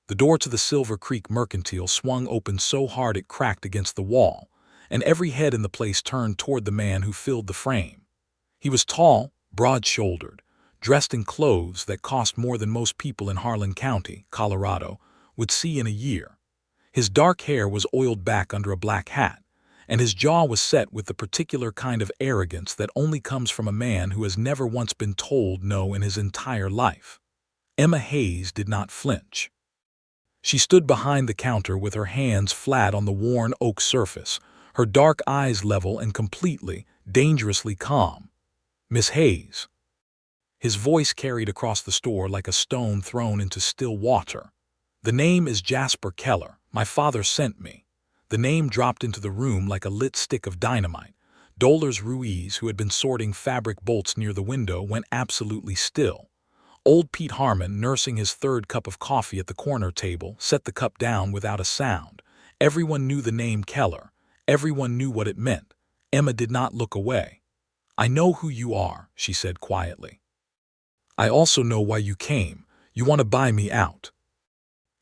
The door to the Silver Creek Mercantile swung open so hard it cracked against the wall, and every head in the place turned toward the man who filled the frame. He was tall, broad-shouldered, dressed in clothes that cost more than most people in Harlan County, Colorado, would see in a year. His dark hair was oiled back under a black hat, and his jaw was set with the particular kind of arrogance that only comes from a man who has never once been told no in his entire life. Emma Hayes did not flinch. She stood behind the counter with her hands flat on the worn oak surface, her dark eyes level and completely, dangerously calm. "Miss Hayes." His voice carried across the store like a stone thrown into still water. "The name is Jasper Keller. My father sent me." The name dropped into the room like a lit stick of dynamite. Dolores Ruiz, who had been sorting fabric bolts near the window, went absolutely still. Old Pete Harmon, nursing his third cup of coffee at the corner table, set the cup down without a sound. Everyone knew the name Keller. Everyone knew what it meant. Emma did not look away. "I know who you are," she said quietly. "I also know why you came. You want to buy me out."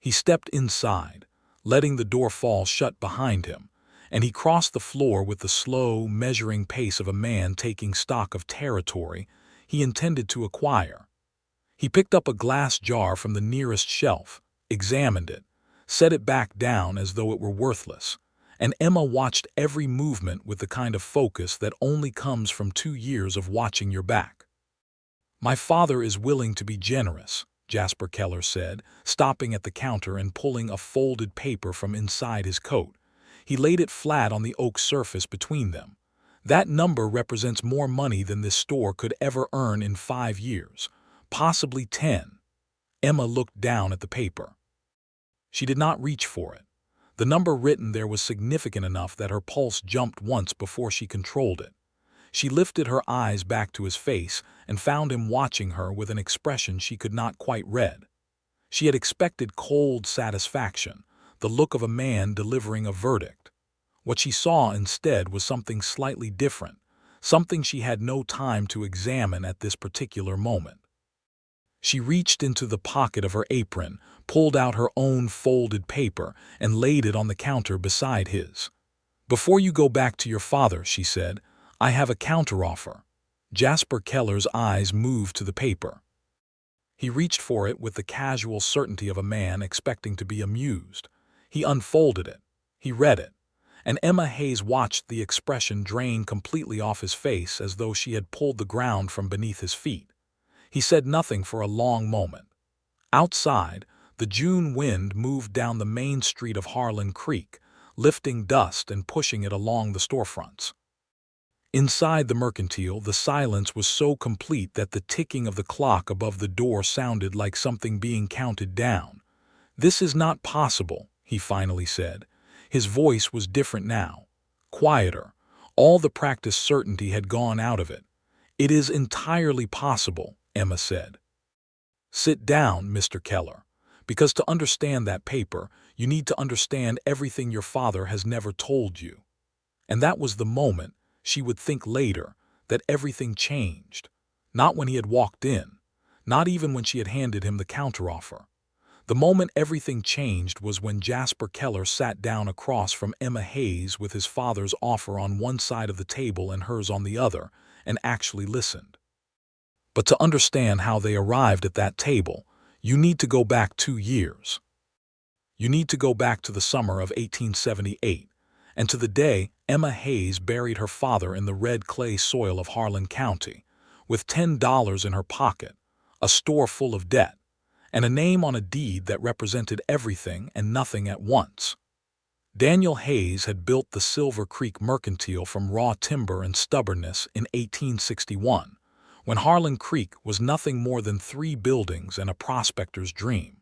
He stepped inside, letting the door fall shut behind him, and he crossed the floor with the slow, measuring pace of a man taking stock of territory he intended to acquire. He picked up a glass jar from the nearest shelf, examined it, set it back down as though it were worthless, and Emma watched every movement with the kind of focus that only comes from 2 years of watching your back. "My father is willing to be generous," Jasper Keller said, stopping at the counter and pulling a folded paper from inside his coat. He laid it flat on the oak surface between them. "That number represents more money than this store could ever earn in 5 years, possibly 10. Emma looked down at the paper. She did not reach for it. The number written there was significant enough that her pulse jumped once before she controlled it. She lifted her eyes back to his face and found him watching her with an expression she could not quite read. She had expected cold satisfaction, the look of a man delivering a verdict. What she saw instead was something slightly different, something she had no time to examine at this particular moment. She reached into the pocket of her apron, pulled out her own folded paper, and laid it on the counter beside his. "Before you go back to your father," she said, "I have a counteroffer." Jasper Keller's eyes moved to the paper. He reached for it with the casual certainty of a man expecting to be amused. He unfolded it. He read it. And Emma Hayes watched the expression drain completely off his face as though she had pulled the ground from beneath his feet. He said nothing for a long moment. Outside, the June wind moved down the main street of Harlan Creek, lifting dust and pushing it along the storefronts. Inside the Mercantile, the silence was so complete that the ticking of the clock above the door sounded like something being counted down. "This is not possible," he finally said. His voice was different now, quieter. All the practiced certainty had gone out of it. "It is entirely possible," Emma said. "Sit down, Mr. Keller, because to understand that paper, you need to understand everything your father has never told you." And that was the moment, she would think later, that everything changed. Not when he had walked in, not even when she had handed him the counteroffer. The moment everything changed was when Jasper Keller sat down across from Emma Hayes with his father's offer on one side of the table and hers on the other, and actually listened. But to understand how they arrived at that table, you need to go back 2 years. You need to go back to the summer of 1878, and to the day Emma Hayes buried her father in the red clay soil of Harlan County, with $10 in her pocket, a store full of debt, and a name on a deed that represented everything and nothing at once. Daniel Hayes had built the Silver Creek Mercantile from raw timber and stubbornness in 1861, when Harlan Creek was nothing more than 3 buildings and a prospector's dream.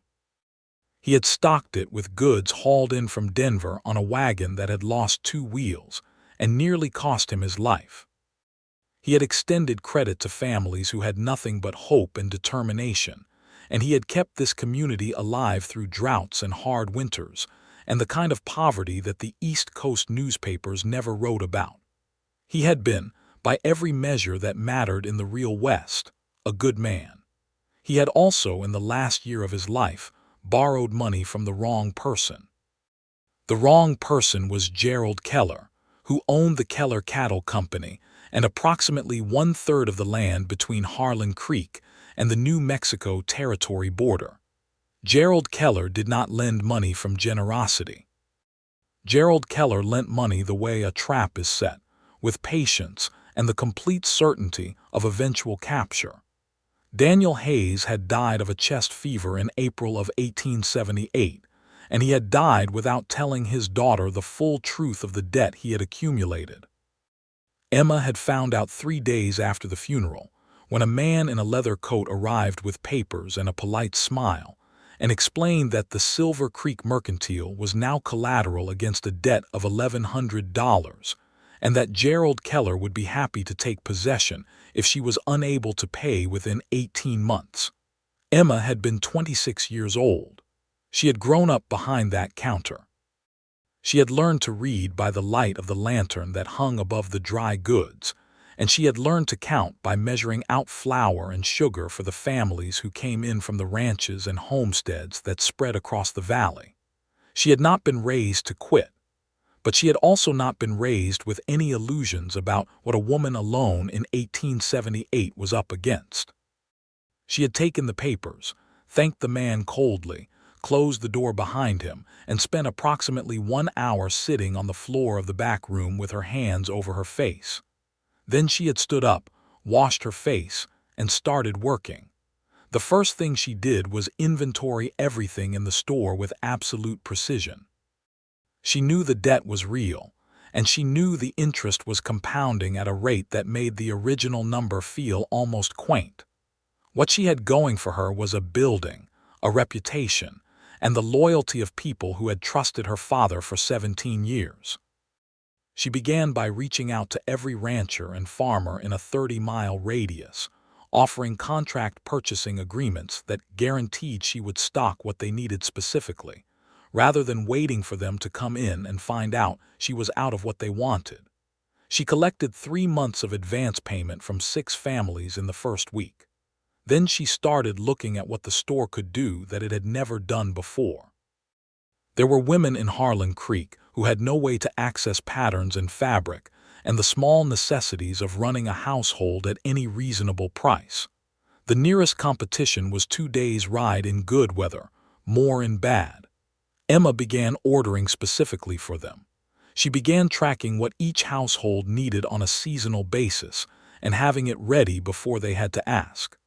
He had stocked it with goods hauled in from Denver on a wagon that had lost 2 wheels and nearly cost him his life. He had extended credit to families who had nothing but hope and determination, and he had kept this community alive through droughts and hard winters, and the kind of poverty that the East Coast newspapers never wrote about. He had been, by every measure that mattered in the real West, a good man. He had also, in the last year of his life, borrowed money from the wrong person. The wrong person was Gerald Keller, who owned the Keller Cattle Company and approximately one-third of the land between Harlan Creek and the New Mexico Territory border. Gerald Keller did not lend money from generosity. Gerald Keller lent money the way a trap is set, with patience and the complete certainty of eventual capture. Daniel Hayes had died of a chest fever in April of 1878, and he had died without telling his daughter the full truth of the debt he had accumulated. Emma had found out 3 days after the funeral, when a man in a leather coat arrived with papers and a polite smile, and explained that the Silver Creek Mercantile was now collateral against a debt of $1,100, and that Gerald Keller would be happy to take possession if she was unable to pay within 18 months. Emma had been 26 years old. She had grown up behind that counter. She had learned to read by the light of the lantern that hung above the dry goods, and she had learned to count by measuring out flour and sugar for the families who came in from the ranches and homesteads that spread across the valley. She had not been raised to quit, but she had also not been raised with any illusions about what a woman alone in 1878 was up against. She had taken the papers, thanked the man coldly, closed the door behind him, and spent approximately 1 hour sitting on the floor of the back room with her hands over her face. Then she had stood up, washed her face, and started working. The first thing she did was inventory everything in the store with absolute precision. She knew the debt was real, and she knew the interest was compounding at a rate that made the original number feel almost quaint. What she had going for her was a building, a reputation, and the loyalty of people who had trusted her father for 17 years. She began by reaching out to every rancher and farmer in a 30-mile radius, offering contract purchasing agreements that guaranteed she would stock what they needed specifically, rather than waiting for them to come in and find out she was out of what they wanted. She collected 3 months of advance payment from 6 families in the first week. Then she started looking at what the store could do that it had never done before. There were women in Harlan Creek who had no way to access patterns and fabric and the small necessities of running a household at any reasonable price. The nearest competition was 2 days' ride in good weather, more in bad. Emma began ordering specifically for them. She began tracking what each household needed on a seasonal basis and having it ready before they had to ask.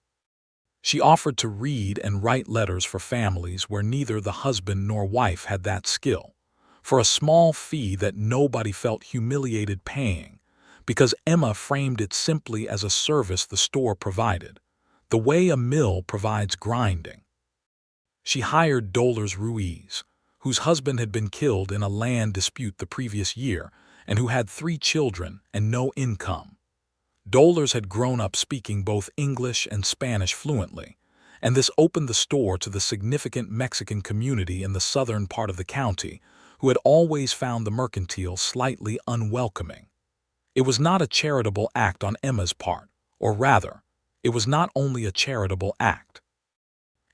She offered to read and write letters for families where neither the husband nor wife had that skill, for a small fee that nobody felt humiliated paying, because Emma framed it simply as a service the store provided, the way a mill provides grinding. She hired Dolores Ruiz, whose husband had been killed in a land dispute the previous year and who had 3 children and no income. Dolores had grown up speaking both English and Spanish fluently, and this opened the store to the significant Mexican community in the southern part of the county, who had always found the mercantile slightly unwelcoming. It was not a charitable act on Emma's part, or rather, it was not only a charitable act.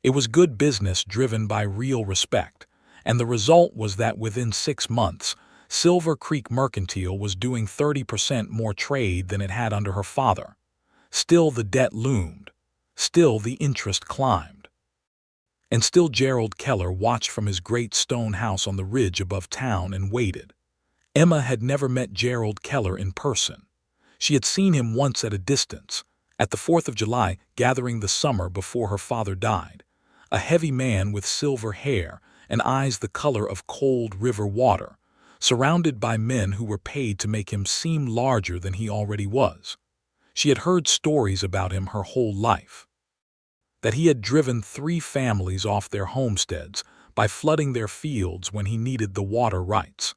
It was good business driven by real respect, and the result was that within 6 months, Silver Creek Mercantile was doing 30% more trade than it had under her father. Still the debt loomed. Still the interest climbed. And still Gerald Keller watched from his great stone house on the ridge above town and waited. Emma had never met Gerald Keller in person. She had seen him once at a distance, at the 4th of July gathering the summer before her father died, a heavy man with silver hair and eyes the color of cold river water, surrounded by men who were paid to make him seem larger than he already was. She had heard stories about him her whole life. That he had driven 3 families off their homesteads by flooding their fields when he needed the water rights.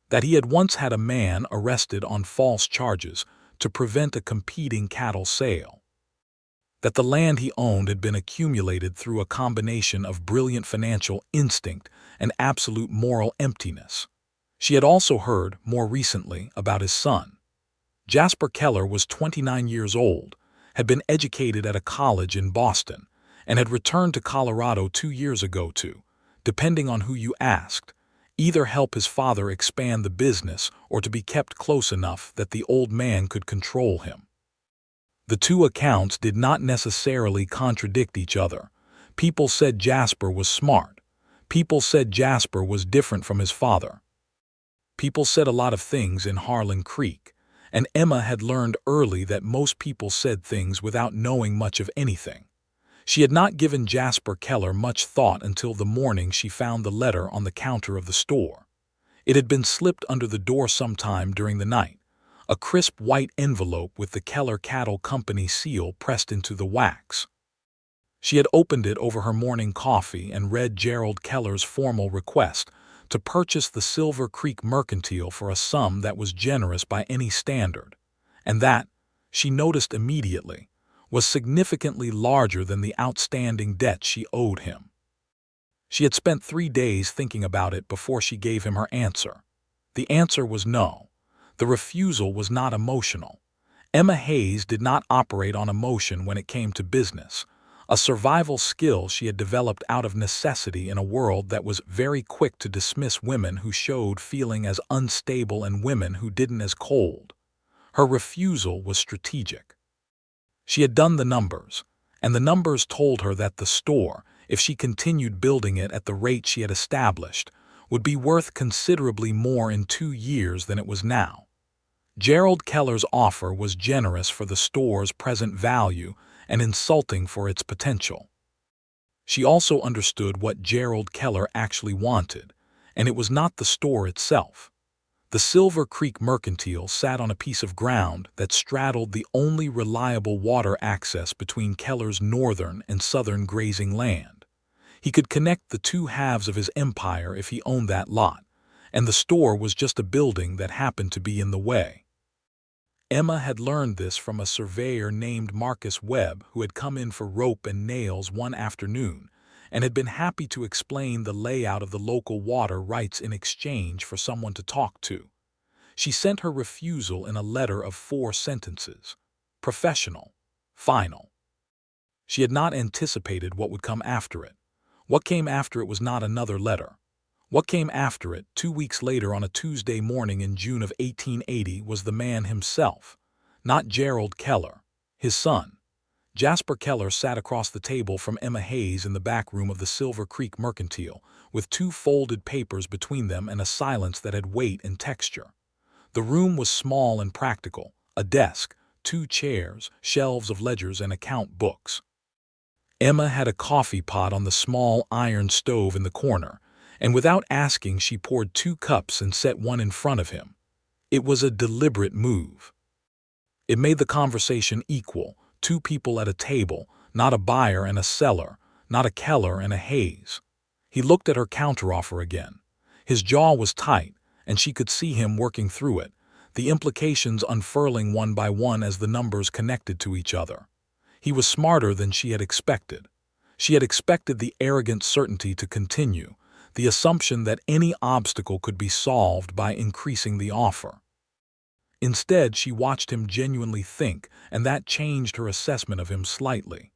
That he had once had a man arrested on false charges to prevent a competing cattle sale. That the land he owned had been accumulated through a combination of brilliant financial instinct and absolute moral emptiness. She had also heard, more recently, about his son. Jasper Keller was 29 years old, had been educated at a college in Boston, and had returned to Colorado 2 years ago to depending on who you asked, either help his father expand the business or to be kept close enough that the old man could control him. The two accounts did not necessarily contradict each other. People said Jasper was smart. People said Jasper was different from his father. People said a lot of things in Harlan Creek, and Emma had learned early that most people said things without knowing much of anything. She had not given Jasper Keller much thought until the morning she found the letter on the counter of the store. It had been slipped under the door sometime during the night, a crisp white envelope with the Keller Cattle Company seal pressed into the wax. She had opened it over her morning coffee and read Gerald Keller's formal request to purchase the Silver Creek Mercantile for a sum that was generous by any standard, and that, she noticed immediately, was significantly larger than the outstanding debt she owed him. She had spent 3 days thinking about it before she gave him her answer. The answer was no. The refusal was not emotional. Emma Hayes did not operate on emotion when it came to business, a survival skill she had developed out of necessity in a world that was very quick to dismiss women who showed feeling as unstable and women who didn't as cold. Her refusal was strategic. She had done the numbers, and the numbers told her that the store, if she continued building it at the rate she had established, would be worth considerably more in 2 years than it was now. Gerald Keller's offer was generous for the store's present value and insulting for its potential. She also understood what Gerald Keller actually wanted, and it was not the store itself. The Silver Creek Mercantile sat on a piece of ground that straddled the only reliable water access between Keller's northern and southern grazing land. He could connect the two halves of his empire if he owned that lot, and the store was just a building that happened to be in the way. Emma had learned this from a surveyor named Marcus Webb who had come in for rope and nails one afternoon and had been happy to explain the layout of the local water rights in exchange for someone to talk to. She sent her refusal in a letter of 4 sentences: professional, final. She had not anticipated what would come after it. What came after it was not another letter. What came after it, 2 weeks later on a Tuesday morning in June of 1880, was the man himself, not Gerald Keller, his son. Jasper Keller sat across the table from Emma Hayes in the back room of the Silver Creek Mercantile, with 2 folded papers between them and a silence that had weight and texture. The room was small and practical: a desk, 2 chairs, shelves of ledgers and account books. Emma had a coffee pot on the small iron stove in the corner, and without asking she poured 2 cups and set one in front of him. It was a deliberate move. It made the conversation equal, 2 people at a table, not a buyer and a seller, not a Keller and a Hayes. He looked at her counteroffer again. His jaw was tight, and she could see him working through it, the implications unfurling one by one as the numbers connected to each other. He was smarter than she had expected. She had expected the arrogant certainty to continue, the assumption that any obstacle could be solved by increasing the offer. Instead, she watched him genuinely think, and that changed her assessment of him slightly.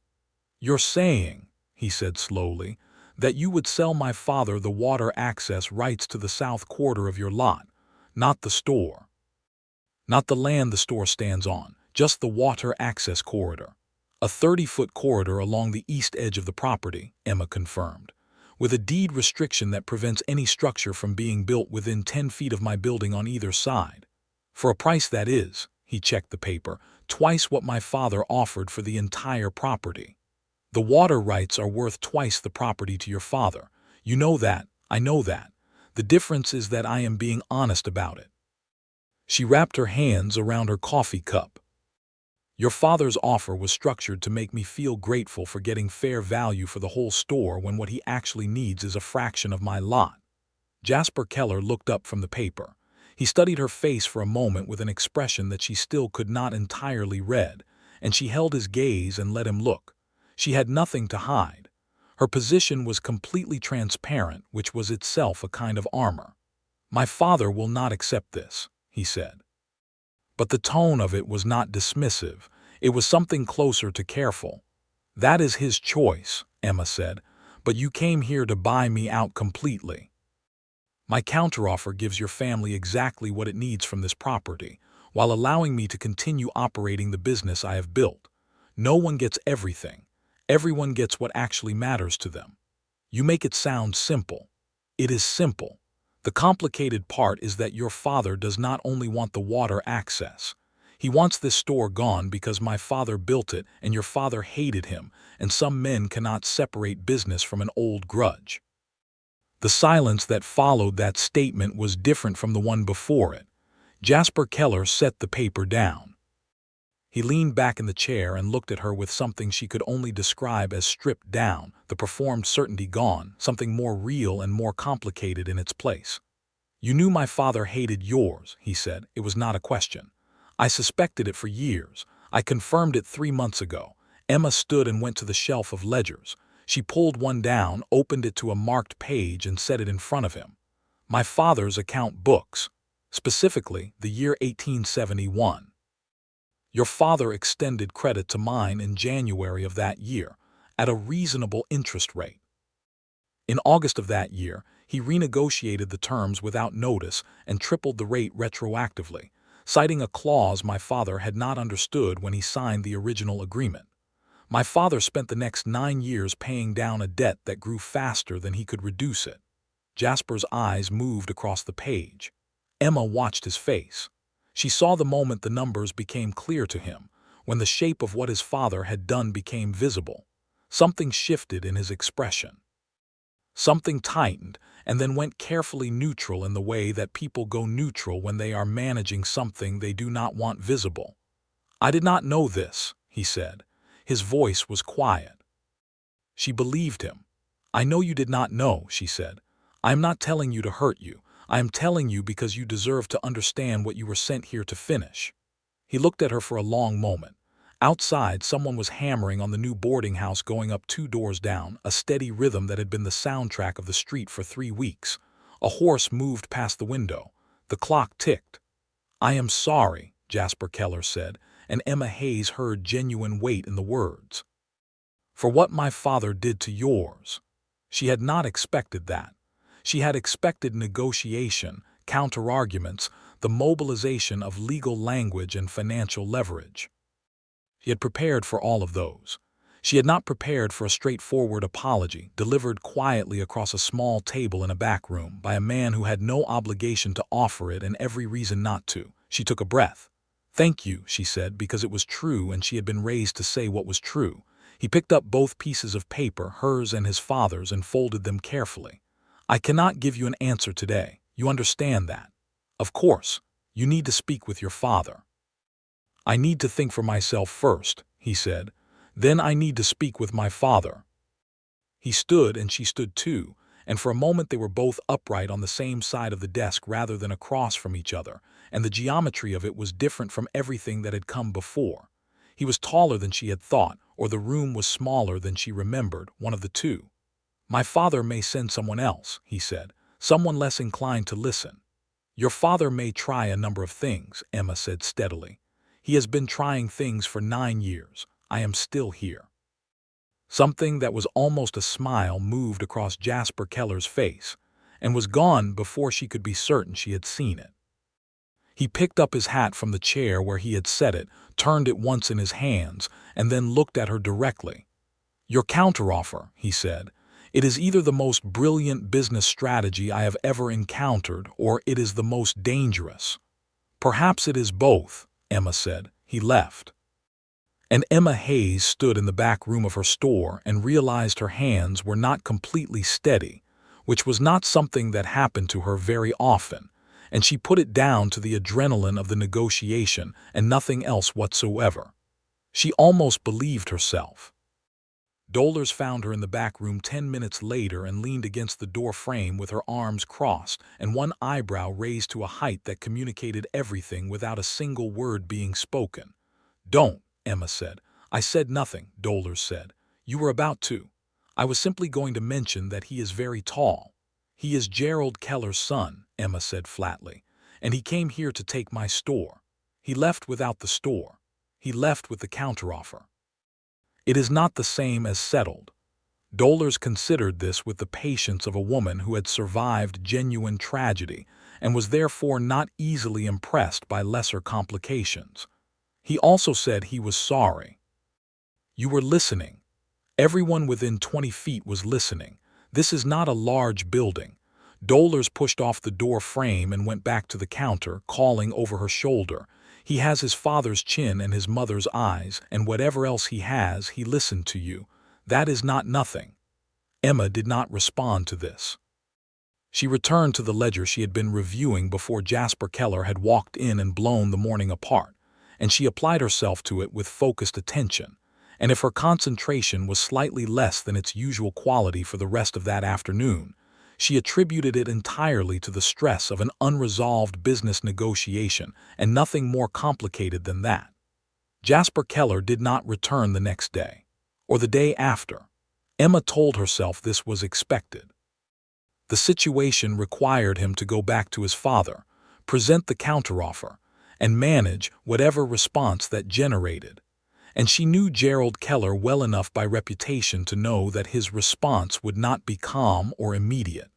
"You're saying," he said slowly, "that you would sell my father the water access rights to the south quarter of your lot, not the store. Not the land the store stands on, just the water access corridor." "A 30-foot corridor along the east edge of the property," Emma confirmed, "with a deed restriction that prevents any structure from being built within 10 feet of my building on either side. For a price that is," he checked the paper, "twice what my father offered for the entire property. The water rights are worth twice the property to your father. You know that, I know that. The difference is that I am being honest about it." She wrapped her hands around her coffee cup. "Your father's offer was structured to make me feel grateful for getting fair value for the whole store when what he actually needs is a fraction of my lot." Jasper Keller looked up from the paper. He studied her face for a moment with an expression that she still could not entirely read, and she held his gaze and let him look. She had nothing to hide. Her position was completely transparent, which was itself a kind of armor. "My father will not accept this," he said. But the tone of it was not dismissive. It was something closer to careful. "That is his choice," Emma said, but you came here to buy me out completely. My counteroffer gives your family exactly what it needs from this property, while allowing me to continue operating the business I have built. No one gets everything. Everyone gets what actually matters to them. You make it sound simple. It is simple. The complicated part is that your father does not only want the water access. He wants this store gone because my father built it and your father hated him, and some men cannot separate business from an old grudge. The silence that followed that statement was different from the one before it. Jasper Keller set the paper down. He leaned back in the chair and looked at her with something she could only describe as stripped down, the performed certainty gone, something more real and more complicated in its place. You knew my father hated yours, he said. It was not a question. I suspected it for years. I confirmed it 3 months ago. Emma stood and went to the shelf of ledgers. She pulled one down, opened it to a marked page, and set it in front of him. My father's account books, specifically the year 1871. Your father extended credit to mine in January of that year, at a reasonable interest rate. In August of that year, he renegotiated the terms without notice and tripled the rate retroactively, citing a clause my father had not understood when he signed the original agreement. My father spent the next 9 years paying down a debt that grew faster than he could reduce it. Jasper's eyes moved across the page. Emma watched his face. She saw the moment the numbers became clear to him, when the shape of what his father had done became visible. Something shifted in his expression. Something tightened and then went carefully neutral in the way that people go neutral when they are managing something they do not want visible. I did not know this, he said. His voice was quiet. She believed him. I know you did not know, she said. I am not telling you to hurt you. I am telling you because you deserve to understand what you were sent here to finish. He looked at her for a long moment. Outside, someone was hammering on the new boarding house going up 2 doors down, a steady rhythm that had been the soundtrack of the street for 3 weeks. A horse moved past the window. The clock ticked. I am sorry, Jasper Keller said, and Emma Hayes heard genuine weight in the words. For what my father did to yours. She had not expected that. She had expected negotiation, counterarguments, the mobilization of legal language and financial leverage. She had prepared for all of those. She had not prepared for a straightforward apology delivered quietly across a small table in a back room by a man who had no obligation to offer it and every reason not to. She took a breath. Thank you, she said, because it was true and she had been raised to say what was true. He picked up both pieces of paper, hers and his father's, and folded them carefully. I cannot give you an answer today. You understand that. Of course, you need to speak with your father. I need to think for myself first, he said. Then I need to speak with my father. He stood and she stood too, and for a moment they were both upright on the same side of the desk rather than across from each other, and the geometry of it was different from everything that had come before. He was taller than she had thought, or the room was smaller than she remembered, one of the two. My father may send someone else, he said, someone less inclined to listen. Your father may try a number of things, Emma said steadily. He has been trying things for 9 years. I am still here. Something that was almost a smile moved across Jasper Keller's face, and was gone before she could be certain she had seen it. He picked up his hat from the chair where he had set it, turned it once in his hands, and then looked at her directly. Your counteroffer, he said. It is either the most brilliant business strategy I have ever encountered, or it is the most dangerous. Perhaps it is both, Emma said. He left. And Emma Hayes stood in the back room of her store and realized her hands were not completely steady, which was not something that happened to her very often, and she put it down to the adrenaline of the negotiation and nothing else whatsoever. She almost believed herself. Dolers found her in the back room 10 minutes later and leaned against the door frame with her arms crossed and one eyebrow raised to a height that communicated everything without a single word being spoken. Don't, Emma said. I said nothing, Dolers said. You were about to. I was simply going to mention that he is very tall. He is Gerald Keller's son, Emma said flatly, and he came here to take my store. He left without the store. He left with the counteroffer. It is not the same as settled. Dollars considered this with the patience of a woman who had survived genuine tragedy and was therefore not easily impressed by lesser complications. He also said he was sorry. "You were listening. Everyone within 20 feet was listening. This is not a large building." Dollars pushed off the door frame and went back to the counter, calling over her shoulder. "He has his father's chin and his mother's eyes, and whatever else he has, he listened to you. That is not nothing." Emma did not respond to this. She returned to the ledger she had been reviewing before Jasper Keller had walked in and blown the morning apart, and she applied herself to it with focused attention. And if her concentration was slightly less than its usual quality for the rest of that afternoon, she attributed it entirely to the stress of an unresolved business negotiation, and nothing more complicated than that. Jasper Keller did not return the next day, or the day after. Emma told herself this was expected. The situation required him to go back to his father, present the counteroffer, and manage whatever response that generated. And she knew Gerald Keller well enough by reputation to know that his response would not be calm or immediate.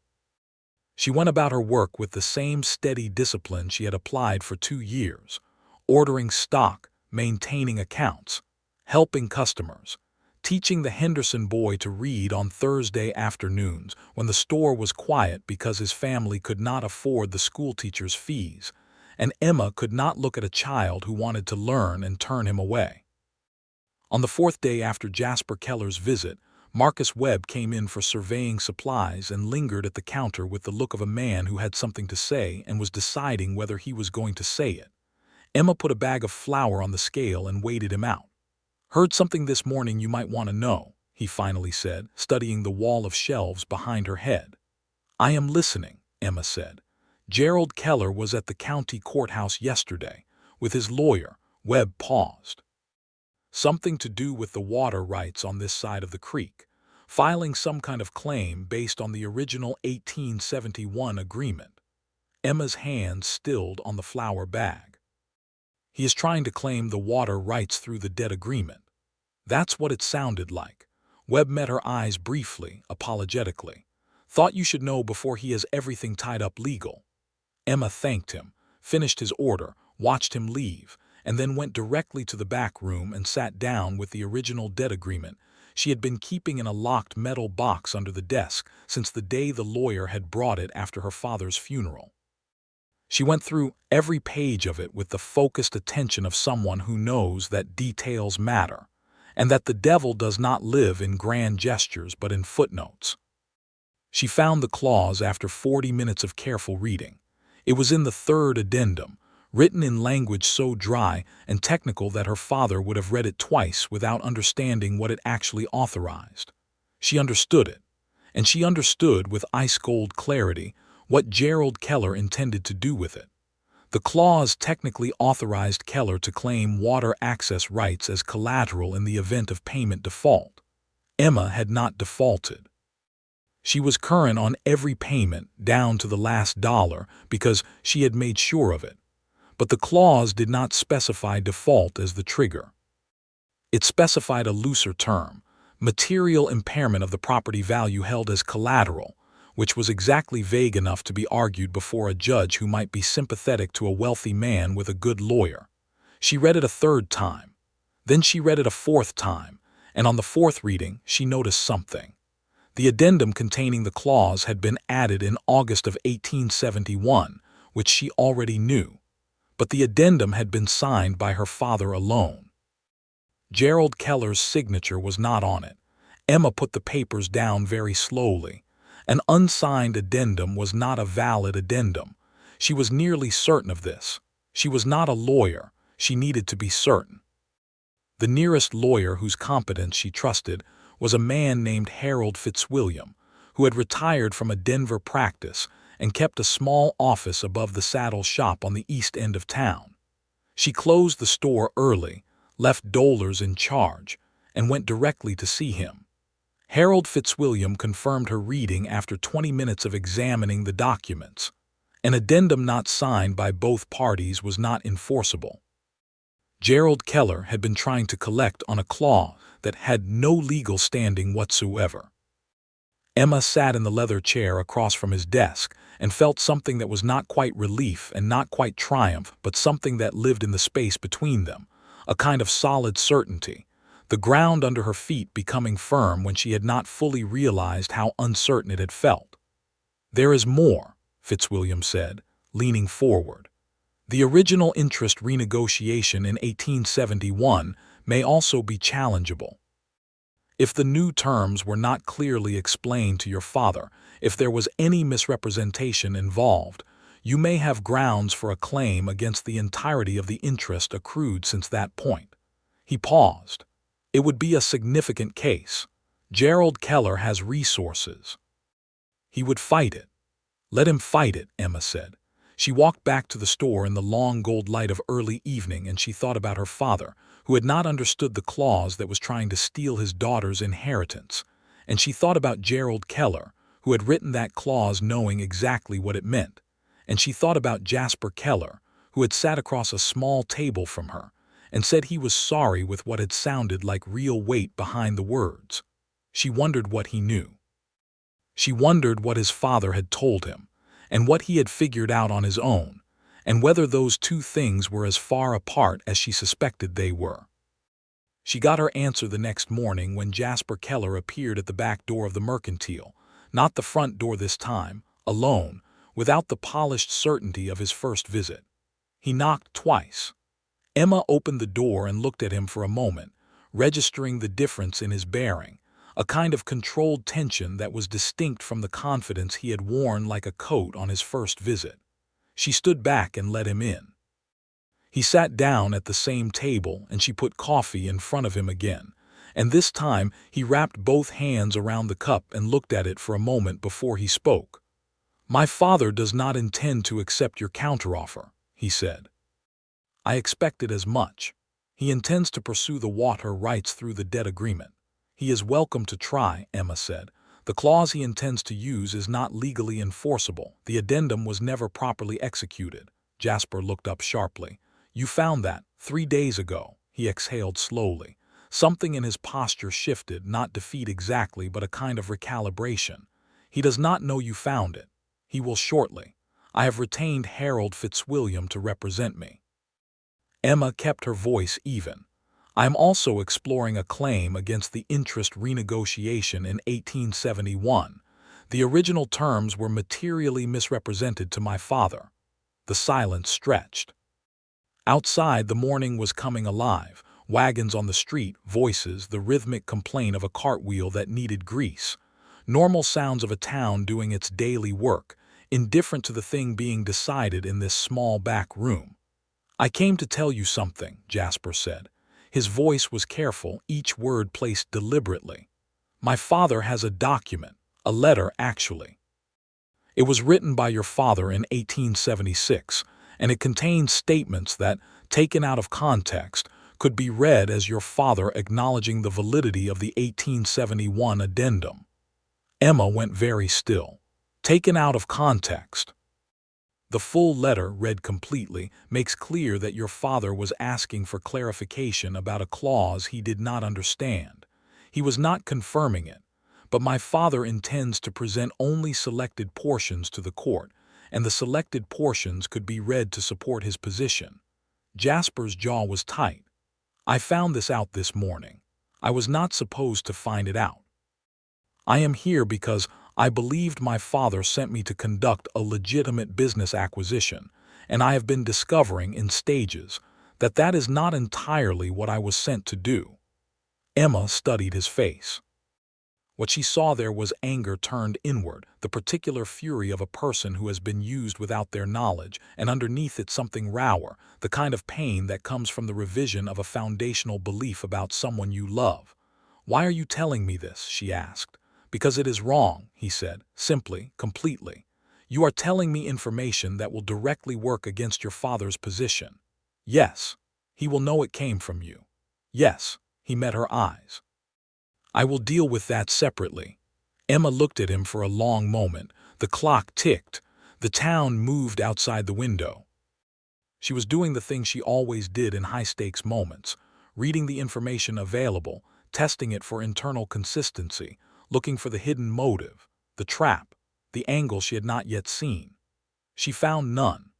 She went about her work with the same steady discipline she had applied for 2 years, ordering stock, maintaining accounts, helping customers, teaching the Henderson boy to read on Thursday afternoons when the store was quiet because his family could not afford the schoolteacher's fees, and Emma could not look at a child who wanted to learn and turn him away. On the 4th day after Jasper Keller's visit, Marcus Webb came in for surveying supplies and lingered at the counter with the look of a man who had something to say and was deciding whether he was going to say it. Emma put a bag of flour on the scale and waited him out. "Heard something this morning you might want to know," he finally said, studying the wall of shelves behind her head. "I am listening," Emma said. "Gerald Keller was at the county courthouse yesterday with his lawyer." Webb paused. "Something to do with the water rights on this side of the creek, filing some kind of claim based on the original 1871 agreement." Emma's hand stilled on the flour bag. "He is trying to claim the water rights through the deed agreement." "That's what it sounded like." Webb met her eyes briefly, apologetically. "Thought you should know before he has everything tied up legal." Emma thanked him, finished his order, watched him leave, and then went directly to the back room and sat down with the original deed agreement she had been keeping in a locked metal box under the desk since the day the lawyer had brought it after her father's funeral. She went through every page of it with the focused attention of someone who knows that details matter, and that the devil does not live in grand gestures but in footnotes. She found the clause after 40 minutes of careful reading. It was in the 3rd addendum, written in language so dry and technical that her father would have read it twice without understanding what it actually authorized. She understood it, and she understood with ice-cold clarity what Gerald Keller intended to do with it. The clause technically authorized Keller to claim water access rights as collateral in the event of payment default. Emma had not defaulted. She was current on every payment down to the last dollar because she had made sure of it. But the clause did not specify default as the trigger. It specified a looser term, material impairment of the property value held as collateral, which was exactly vague enough to be argued before a judge who might be sympathetic to a wealthy man with a good lawyer. She read it a 3rd time. Then she read it a 4th time, and on the 4th reading she noticed something. The addendum containing the clause had been added in August of 1871, which she already knew. But the addendum had been signed by her father alone. Gerald Keller's signature was not on it. Emma put the papers down very slowly. An unsigned addendum was not a valid addendum. She was nearly certain of this. She was not a lawyer. She needed to be certain. The nearest lawyer whose competence she trusted was a man named Harold Fitzwilliam, who had retired from a Denver practice and kept a small office above the saddle shop on the east end of town. She closed the store early, left Dollars in charge, and went directly to see him. Harold Fitzwilliam confirmed her reading after 20 minutes of examining the documents. An addendum not signed by both parties was not enforceable. Gerald Keller had been trying to collect on a clause that had no legal standing whatsoever. Emma sat in the leather chair across from his desk and felt something that was not quite relief and not quite triumph, but something that lived in the space between them, a kind of solid certainty, the ground under her feet becoming firm when she had not fully realized how uncertain it had felt. "There is more," Fitzwilliam said, leaning forward. "The original interest renegotiation in 1871 may also be challengeable. If the new terms were not clearly explained to your father, if there was any misrepresentation involved, you may have grounds for a claim against the entirety of the interest accrued since that point." He paused. "It would be a significant case. Gerald Keller has resources. He would fight it." "Let him fight it," Emma said. She walked back to the store in the long gold light of early evening, and she thought about her father, who had not understood the clause that was trying to steal his daughter's inheritance. And she thought about Gerald Keller, who had written that clause knowing exactly what it meant. And she thought about Jasper Keller, who had sat across a small table from her, and said he was sorry with what had sounded like real weight behind the words. She wondered what he knew. She wondered what his father had told him, and what he had figured out on his own, and whether those two things were as far apart as she suspected they were. She got her answer the next morning when Jasper Keller appeared at the back door of the mercantile, not the front door this time, alone, without the polished certainty of his first visit. He knocked twice. Emma opened the door and looked at him for a moment, registering the difference in his bearing, a kind of controlled tension that was distinct from the confidence he had worn like a coat on his first visit. She stood back and let him in. He sat down at the same table, and she put coffee in front of him again, and this time he wrapped both hands around the cup and looked at it for a moment before he spoke. "My father does not intend to accept your counteroffer," he said. "I expected as much. He intends to pursue the water rights through the debt agreement." "He is welcome to try," Emma said. "The clause he intends to use is not legally enforceable. The addendum was never properly executed." Jasper looked up sharply. "You found that 3 days ago," he exhaled slowly. Something in his posture shifted, not defeat exactly, but a kind of recalibration. "He does not know you found it. He will shortly. I have retained Harold Fitzwilliam to represent me." Emma kept her voice even. "I am also exploring a claim against the interest renegotiation in 1871. The original terms were materially misrepresented to my father." The silence stretched. Outside, the morning was coming alive. Wagons on the street, voices, the rhythmic complaint of a cartwheel that needed grease. Normal sounds of a town doing its daily work, indifferent to the thing being decided in this small back room. "I came to tell you something," Jasper said. His voice was careful, each word placed deliberately. "My father has a document, a letter actually. It was written by your father in 1876, and it contains statements that, taken out of context, could be read as your father acknowledging the validity of the 1871 addendum." Emma went very still. "Taken out of context." "The full letter, read completely, makes clear that your father was asking for clarification about a clause he did not understand. He was not confirming it, but my father intends to present only selected portions to the court, and the selected portions could be read to support his position." Jasper's jaw was tight. "I found this out this morning. I was not supposed to find it out. I am here because I believed my father sent me to conduct a legitimate business acquisition, and I have been discovering in stages that that is not entirely what I was sent to do." Emma studied his face. What she saw there was anger turned inward, the particular fury of a person who has been used without their knowledge, and underneath it something rawer, the kind of pain that comes from the revision of a foundational belief about someone you love. "Why are you telling me this?" she asked. "Because it is wrong," he said, simply, completely. "You are telling me information that will directly work against your father's position. Yes, he will know it came from you. Yes." He met her eyes. "I will deal with that separately." Emma looked at him for a long moment. The clock ticked. The town moved outside the window. She was doing the thing she always did in high-stakes moments, reading the information available, testing it for internal consistency, looking for the hidden motive. the trap, the angle she had not yet seen. She found none.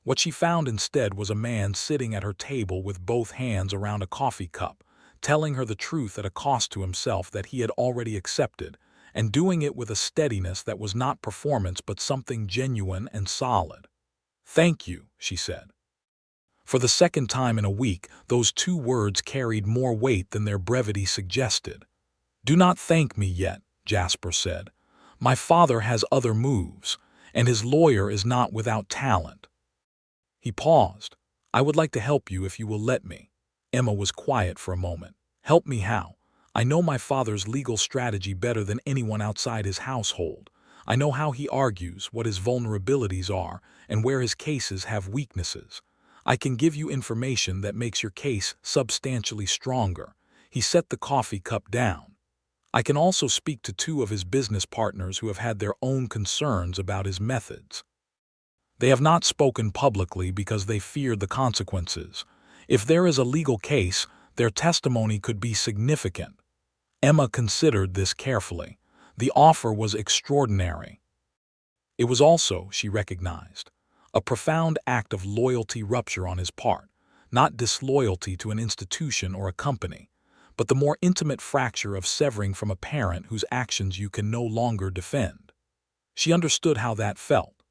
What she found instead was a man sitting at her table with both hands around a coffee cup, telling her the truth at a cost to himself that he had already accepted, and doing it with a steadiness that was not performance but something genuine and solid. "Thank you," she said. For the second time in a week, those two words carried more weight than their brevity suggested. "Do not thank me yet," Jasper said. "My father has other moves, and his lawyer is not without talent." He paused. "I would like to help you if you will let me." Emma was quiet for a moment. "Help me how? I know my father's legal strategy better than anyone outside his household. I know how he argues, what his vulnerabilities are, and where his cases have weaknesses. I can give you information that makes your case substantially stronger." He set the coffee cup down. "I can also speak to two of his business partners who have had their own concerns about his methods. They have not spoken publicly because they feared the consequences. If there is a legal case, their testimony could be significant." Emma considered this carefully. The offer was extraordinary. It was also, she recognized, a profound act of loyalty rupture on his part, not disloyalty to an institution or a company, but the more intimate fracture of severing from a parent whose actions you can no longer defend. She understood how that felt.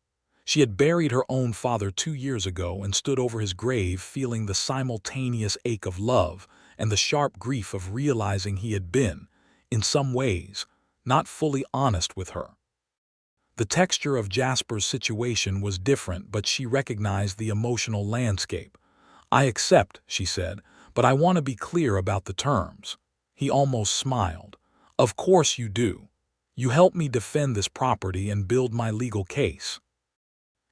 She had buried her own father 2 years ago and stood over his grave feeling the simultaneous ache of love and the sharp grief of realizing he had been, in some ways, not fully honest with her. The texture of Jasper's situation was different, but she recognized the emotional landscape. "I accept," she said, "but I want to be clear about the terms." He almost smiled. "Of course you do. You help me defend this property and build my legal case.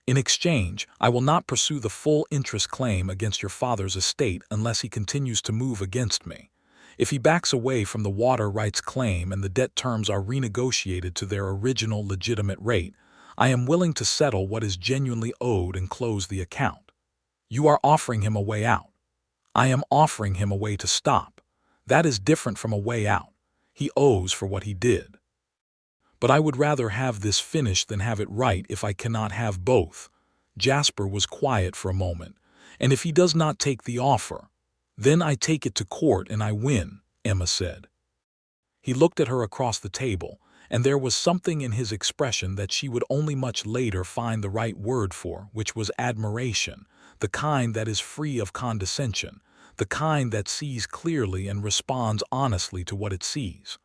In exchange, I will not pursue the full interest claim against your father's estate unless he continues to move against me. If he backs away from the water rights claim and the debt terms are renegotiated to their original legitimate rate, I am willing to settle what is genuinely owed and close the account. You are offering him a way out. I am offering him a way to stop. That is different from a way out. He owes for what he did. But I would rather have this finished than have it right if I cannot have both." Jasper was quiet for a moment. "And if he does not take the offer, then I take it to court and I win," Emma said. He looked at her across the table, and there was something in his expression that she would only much later find the right word for, which was admiration, the kind that is free of condescension, the kind that sees clearly and responds honestly to what it sees.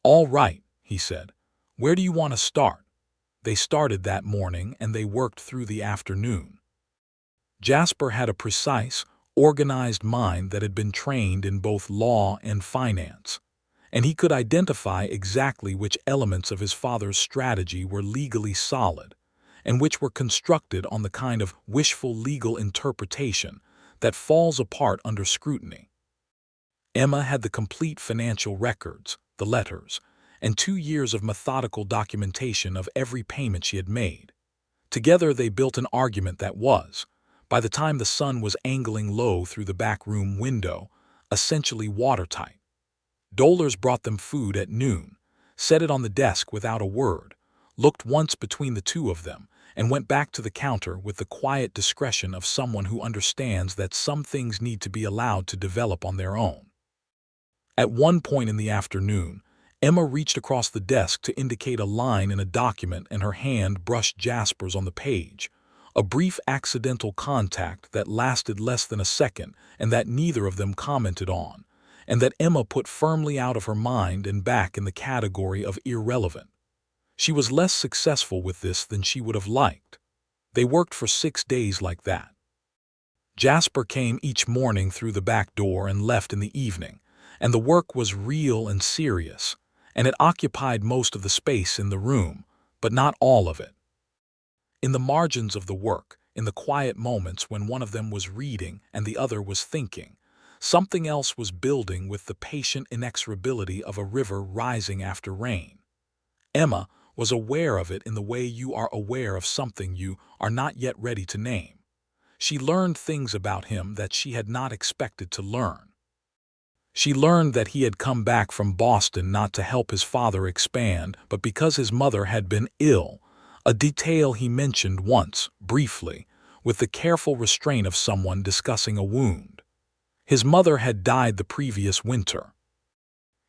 "All right," he said. "Where do you want to start?" They started that morning and they worked through the afternoon. Jasper had a precise, organized mind that had been trained in both law and finance, and he could identify exactly which elements of his father's strategy were legally solid and which were constructed on the kind of wishful legal interpretation that falls apart under scrutiny. Emma had the complete financial records, the letters, and 2 years of methodical documentation of every payment she had made. Together they built an argument that was, by the time the sun was angling low through the back room window, essentially watertight. Dolers brought them food at noon, set it on the desk without a word, looked once between the two of them, and went back to the counter with the quiet discretion of someone who understands that some things need to be allowed to develop on their own. At one point in the afternoon, Emma reached across the desk to indicate a line in a document and her hand brushed Jasper's on the page. A brief accidental contact that lasted less than a second and that neither of them commented on, and that Emma put firmly out of her mind and back in the category of irrelevant. She was less successful with this than she would have liked. They worked for 6 days like that. Jasper came each morning through the back door and left in the evening, and the work was real and serious, and it occupied most of the space in the room, but not all of it. In the margins of the work, in the quiet moments when one of them was reading and the other was thinking, something else was building with the patient inexorability of a river rising after rain. Emma was aware of it in the way you are aware of something you are not yet ready to name. She learned things about him that she had not expected to learn. She learned that he had come back from Boston not to help his father expand, but because his mother had been ill, a detail he mentioned once, briefly, with the careful restraint of someone discussing a wound. His mother had died the previous winter.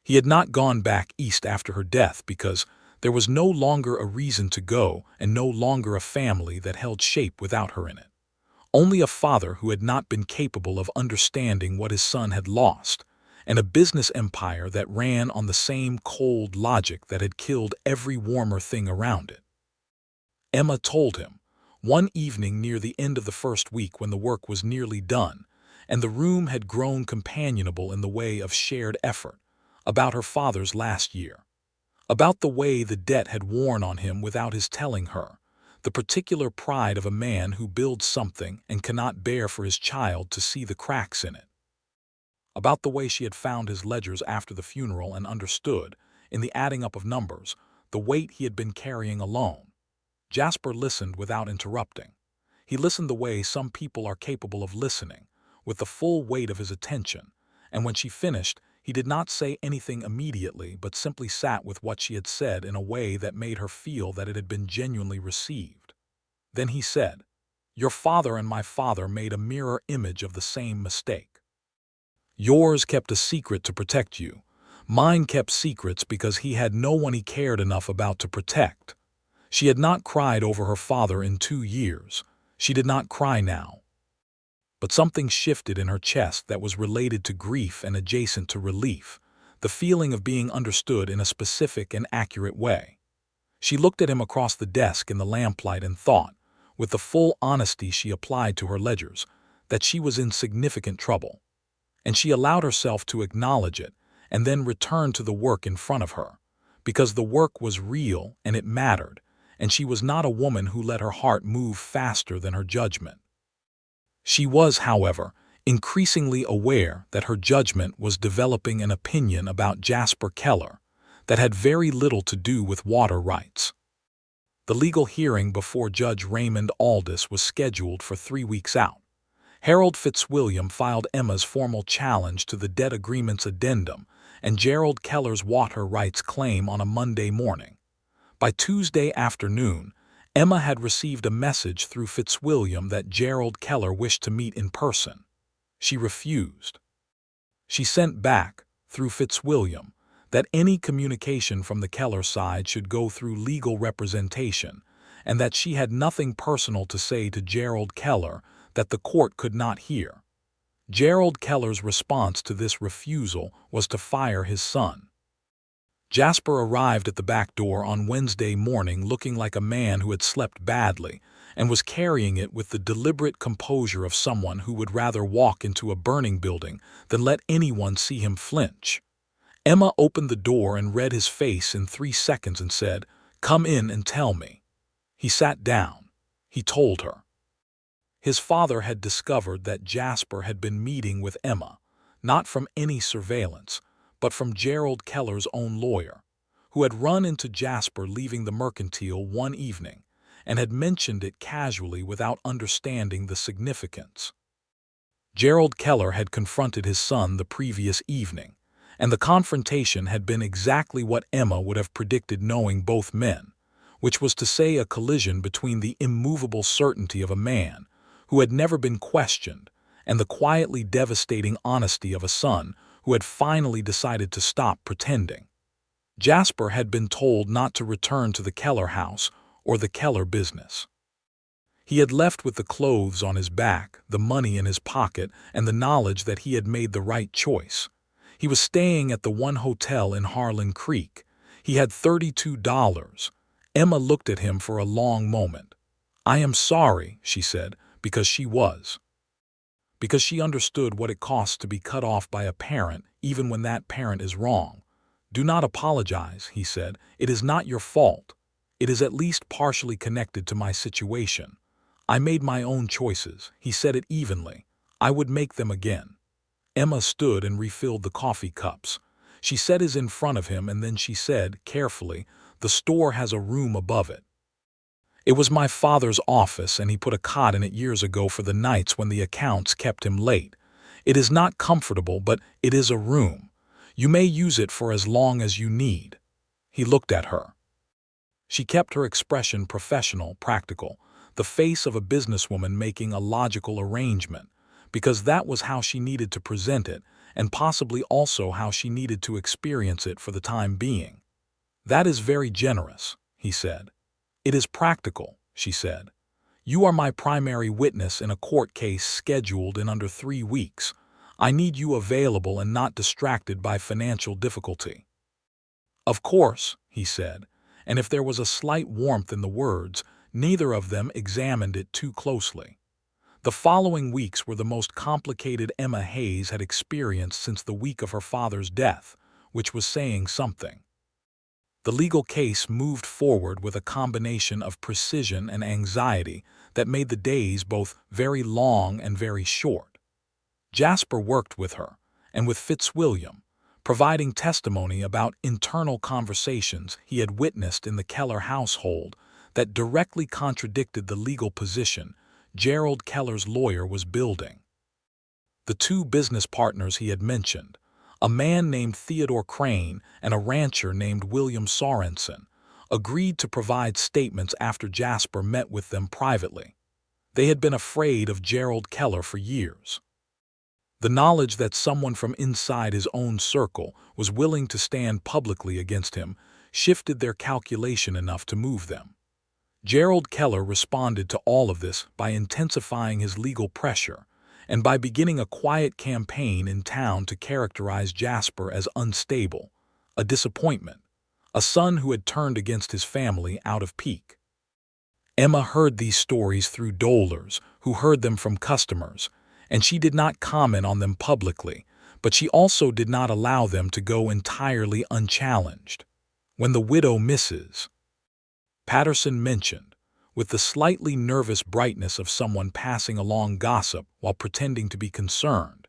He had not gone back east after her death because there was no longer a reason to go and no longer a family that held shape without her in it. Only a father who had not been capable of understanding what his son had lost, and a business empire that ran on the same cold logic that had killed every warmer thing around it. Emma told him, one evening near the end of the first week when the work was nearly done, and the room had grown companionable in the way of shared effort, about her father's last year, about the way the debt had worn on him without his telling her, the particular pride of a man who builds something and cannot bear for his child to see the cracks in it, about the way she had found his ledgers after the funeral and understood, in the adding up of numbers, the weight he had been carrying alone. Jasper listened without interrupting. He listened the way some people are capable of listening, with the full weight of his attention, and when she finished, he did not say anything immediately but simply sat with what she had said in a way that made her feel that it had been genuinely received. Then he said, "Your father and my father made a mirror image of the same mistake. Yours kept a secret to protect you. Mine kept secrets because he had no one he cared enough about to protect." She had not cried over her father in 2 years. She did not cry now. But something shifted in her chest that was related to grief and adjacent to relief, the feeling of being understood in a specific and accurate way. She looked at him across the desk in the lamplight and thought, with the full honesty she applied to her ledgers, that she was in significant trouble. And she allowed herself to acknowledge it and then return to the work in front of her, because the work was real and it mattered, and she was not a woman who let her heart move faster than her judgment. She was, however, increasingly aware that her judgment was developing an opinion about Jasper Keller that had very little to do with water rights. The legal hearing before Judge Raymond Aldis was scheduled for 3 weeks out. Harold Fitzwilliam filed Emma's formal challenge to the debt agreement's addendum and Gerald Keller's water rights claim on a Monday morning. By Tuesday afternoon, Emma had received a message through Fitzwilliam that Gerald Keller wished to meet in person. She refused. She sent back, through Fitzwilliam, that any communication from the Keller side should go through legal representation, and that she had nothing personal to say to Gerald Keller that the court could not hear. Gerald Keller's response to this refusal was to fire his son. Jasper arrived at the back door on Wednesday morning looking like a man who had slept badly and was carrying it with the deliberate composure of someone who would rather walk into a burning building than let anyone see him flinch. Emma opened the door and read his face in 3 seconds and said, "Come in and tell me." He sat down. He told her. His father had discovered that Jasper had been meeting with Emma, not from any surveillance, but from Gerald Keller's own lawyer, who had run into Jasper leaving the mercantile one evening and had mentioned it casually without understanding the significance. Gerald Keller had confronted his son the previous evening, and the confrontation had been exactly what Emma would have predicted knowing both men, which was to say a collision between the immovable certainty of a man who had never been questioned and the quietly devastating honesty of a son who had finally decided to stop pretending. Jasper had been told not to return to the Keller house or the Keller business. He had left with the clothes on his back, the money in his pocket, and the knowledge that he had made the right choice. He was staying at the one hotel in Harlan Creek. He had $32. Emma looked at him for a long moment. "I am sorry," she said, because she was. Because she understood what it costs to be cut off by a parent, even when that parent is wrong. "Do not apologize," he said. "It is not your fault. It is at least partially connected to my situation. I made my own choices." He said it evenly. "I would make them again." Emma stood and refilled the coffee cups. She set his in front of him and then she said, carefully, "The store has a room above it. It was my father's office and he put a cot in it years ago for the nights when the accounts kept him late. It is not comfortable, but it is a room. You may use it for as long as you need." He looked at her. She kept her expression professional, practical, the face of a businesswoman making a logical arrangement, because that was how she needed to present it, and possibly also how she needed to experience it for the time being. "That is very generous," he said. "It is practical," she said. "You are my primary witness in a court case scheduled in under 3 weeks. I need you available and not distracted by financial difficulty." "Of course," he said, and if there was a slight warmth in the words, neither of them examined it too closely. The following weeks were the most complicated Emma Hayes had experienced since the week of her father's death, which was saying something. The legal case moved forward with a combination of precision and anxiety that made the days both very long and very short. Jasper worked with her, and with Fitzwilliam, providing testimony about internal conversations he had witnessed in the Keller household that directly contradicted the legal position Gerald Keller's lawyer was building. The 2 business partners he had mentioned, a man named Theodore Crane and a rancher named William Sorensen, agreed to provide statements after Jasper met with them privately. They had been afraid of Gerald Keller for years. The knowledge that someone from inside his own circle was willing to stand publicly against him shifted their calculation enough to move them. Gerald Keller responded to all of this by intensifying his legal pressure and by beginning a quiet campaign in town to characterize Jasper as unstable, a disappointment, a son who had turned against his family out of pique. Emma heard these stories through dolers, who heard them from customers, and she did not comment on them publicly, but she also did not allow them to go entirely unchallenged. "When the widow Mrs. Patterson mentioned, with the slightly nervous brightness of someone passing along gossip while pretending to be concerned,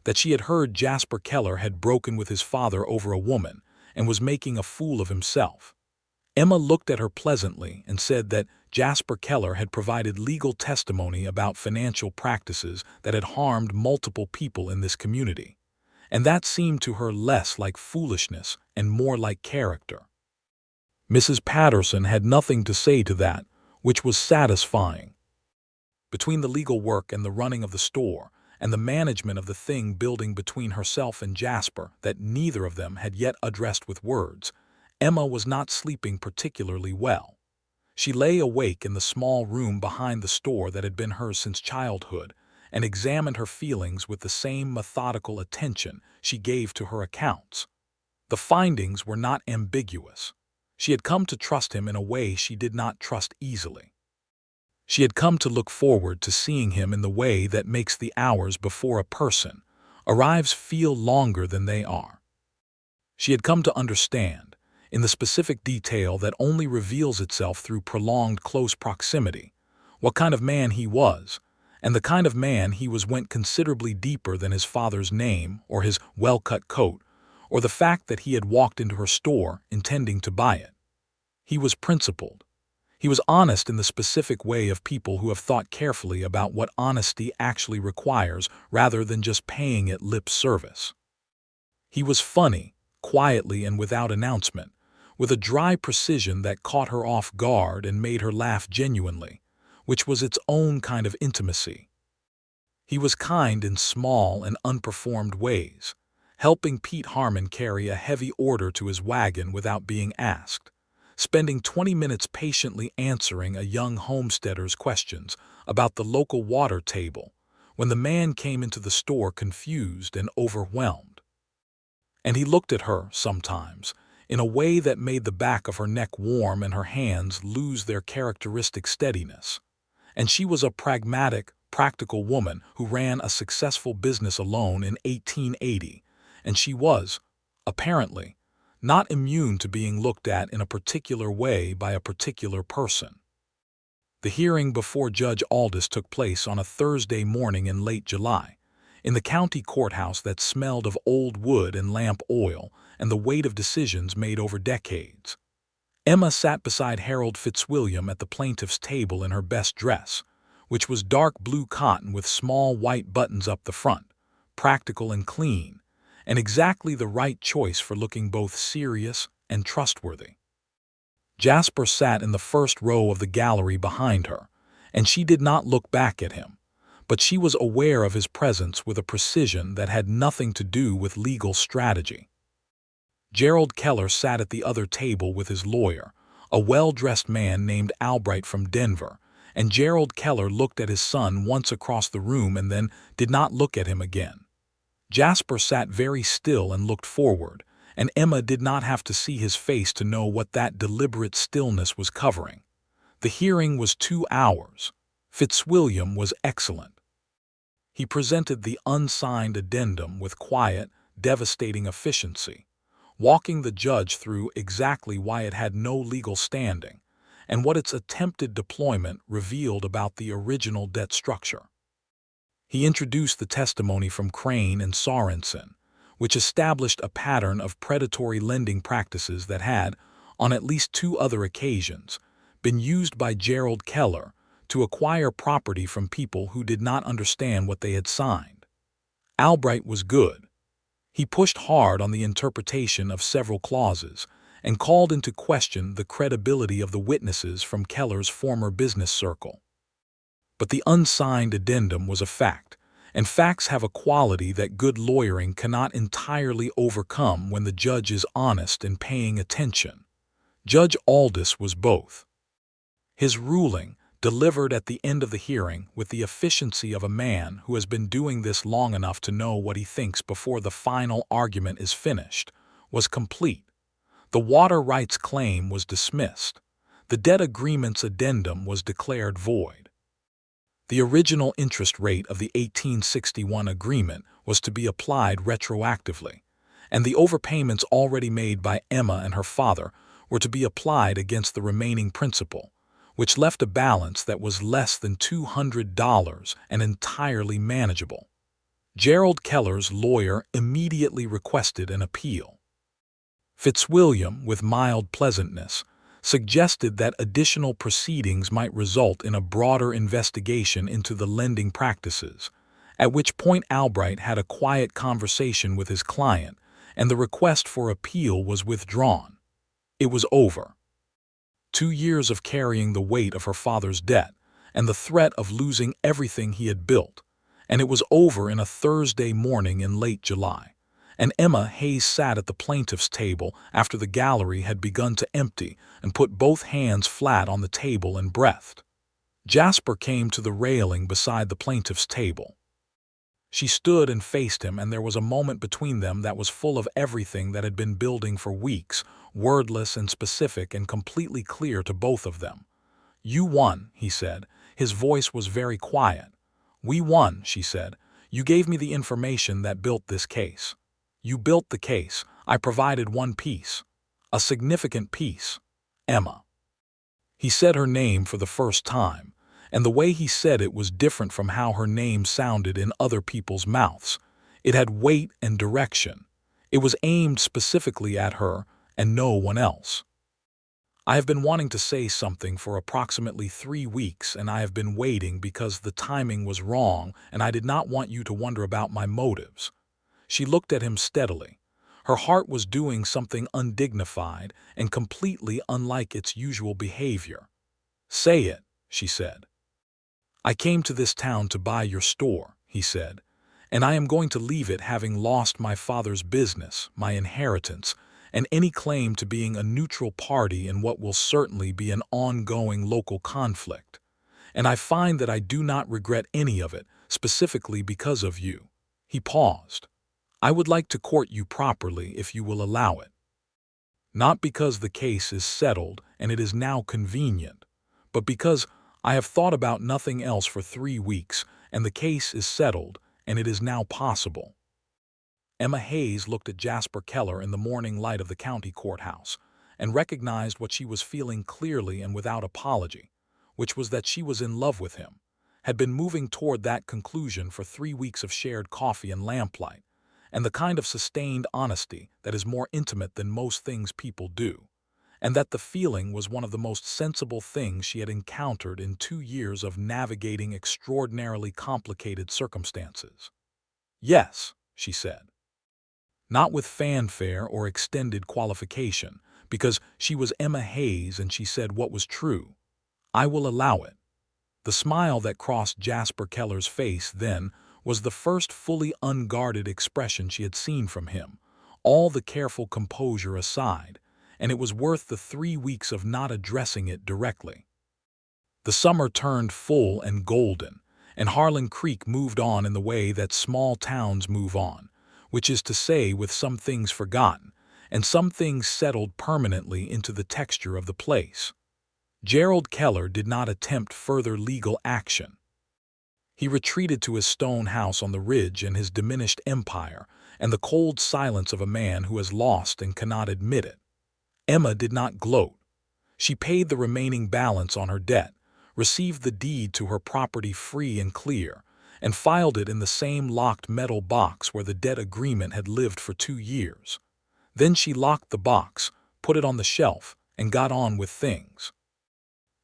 that she had heard Jasper Keller had broken with his father over a woman and was making a fool of himself. Emma looked at her pleasantly and said that Jasper Keller had provided legal testimony about financial practices that had harmed multiple people in this community, and that seemed to her less like foolishness and more like character. Mrs. Patterson had nothing to say to that, which was satisfying. Between the legal work and the running of the store, and the management of the thing building between herself and Jasper that neither of them had yet addressed with words, Emma was not sleeping particularly well. She lay awake in the small room behind the store that had been hers since childhood, and examined her feelings with the same methodical attention she gave to her accounts. The findings were not ambiguous. She had come to trust him in a way she did not trust easily. She had come to look forward to seeing him in the way that makes the hours before a person arrives feel longer than they are. She had come to understand, in the specific detail that only reveals itself through prolonged close proximity, what kind of man he was, and the kind of man he was went considerably deeper than his father's name or his well-cut coat, or the fact that he had walked into her store intending to buy it. He was principled. He was honest in the specific way of people who have thought carefully about what honesty actually requires rather than just paying it lip service. He was funny, quietly and without announcement, with a dry precision that caught her off guard and made her laugh genuinely, which was its own kind of intimacy. He was kind in small and unperformed ways, helping Pete Harmon carry a heavy order to his wagon without being asked, spending 20 minutes patiently answering a young homesteader's questions about the local water table when the man came into the store confused and overwhelmed. And he looked at her, sometimes, in a way that made the back of her neck warm and her hands lose their characteristic steadiness. And she was a pragmatic, practical woman who ran a successful business alone in 1880, and she was, apparently, not immune to being looked at in a particular way by a particular person. The hearing before Judge Aldis took place on a Thursday morning in late July, in the county courthouse that smelled of old wood and lamp oil and the weight of decisions made over decades. Emma sat beside Harold Fitzwilliam at the plaintiff's table in her best dress, which was dark blue cotton with small white buttons up the front, practical and clean, and exactly the right choice for looking both serious and trustworthy. Jasper sat in the first row of the gallery behind her, and she did not look back at him, but she was aware of his presence with a precision that had nothing to do with legal strategy. Gerald Keller sat at the other table with his lawyer, a well-dressed man named Albright from Denver, and Gerald Keller looked at his son once across the room and then did not look at him again. Jasper sat very still and looked forward, and Emma did not have to see his face to know what that deliberate stillness was covering. The hearing was 2 hours. Fitzwilliam was excellent. He presented the unsigned addendum with quiet, devastating efficiency, walking the judge through exactly why it had no legal standing and what its attempted deployment revealed about the original debt structure. He introduced the testimony from Crane and Sorensen, which established a pattern of predatory lending practices that had, on at least 2 other occasions, been used by Gerald Keller to acquire property from people who did not understand what they had signed. Albright was good. He pushed hard on the interpretation of several clauses and called into question the credibility of the witnesses from Keller's former business circle. But the unsigned addendum was a fact, and facts have a quality that good lawyering cannot entirely overcome when the judge is honest and paying attention. Judge Aldis was both. His ruling, delivered at the end of the hearing with the efficiency of a man who has been doing this long enough to know what he thinks before the final argument is finished, was complete. The water rights claim was dismissed. The debt agreement's addendum was declared void. The original interest rate of the 1861 agreement was to be applied retroactively, and the overpayments already made by Emma and her father were to be applied against the remaining principal, which left a balance that was less than $200 and entirely manageable. Gerald Keller's lawyer immediately requested an appeal. Fitzwilliam, with mild pleasantness, suggested that additional proceedings might result in a broader investigation into the lending practices, at which point Albright had a quiet conversation with his client, and the request for appeal was withdrawn. It was over. 2 years of carrying the weight of her father's debt, and the threat of losing everything he had built, and it was over in a Thursday morning in late July. And Emma Hayes sat at the plaintiff's table after the gallery had begun to empty and put both hands flat on the table and breathed. Jasper came to the railing beside the plaintiff's table. She stood and faced him, and there was a moment between them that was full of everything that had been building for weeks, wordless and specific and completely clear to both of them. "You won," he said. His voice was very quiet. "We won," she said. "You gave me the information that built this case. You built the case. I provided one piece. A significant piece. Emma." He said her name for the first time, and the way he said it was different from how her name sounded in other people's mouths. It had weight and direction. It was aimed specifically at her and no one else. "I have been wanting to say something for approximately 3 weeks, and I have been waiting because the timing was wrong, and I did not want you to wonder about my motives." She looked at him steadily. Her heart was doing something undignified and completely unlike its usual behavior. "Say it," she said. "I came to this town to buy your store," he said, "and I am going to leave it having lost my father's business, my inheritance, and any claim to being a neutral party in what will certainly be an ongoing local conflict. And I find that I do not regret any of it, specifically because of you." He paused. "I would like to court you properly if you will allow it. Not because the case is settled and it is now convenient, but because I have thought about nothing else for 3 weeks and the case is settled and it is now possible." Emma Hayes looked at Jasper Keller in the morning light of the county courthouse and recognized what she was feeling clearly and without apology, which was that she was in love with him, had been moving toward that conclusion for 3 weeks of shared coffee and lamplight, and the kind of sustained honesty that is more intimate than most things people do, and that the feeling was one of the most sensible things she had encountered in 2 years of navigating extraordinarily complicated circumstances. Yes, she said. Not with fanfare or extended qualification, because she was Emma Hayes and she said what was true. I will allow it. The smile that crossed Jasper Keller's face then was the first fully unguarded expression she had seen from him, all the careful composure aside, and it was worth the 3 weeks of not addressing it directly. The summer turned full and golden, and Harlan Creek moved on in the way that small towns move on, which is to say with some things forgotten, and some things settled permanently into the texture of the place. Gerald Keller did not attempt further legal action. He retreated to his stone house on the ridge and his diminished empire, and the cold silence of a man who has lost and cannot admit it. Emma did not gloat. She paid the remaining balance on her debt, received the deed to her property free and clear, and filed it in the same locked metal box where the debt agreement had lived for 2 years. Then she locked the box, put it on the shelf, and got on with things.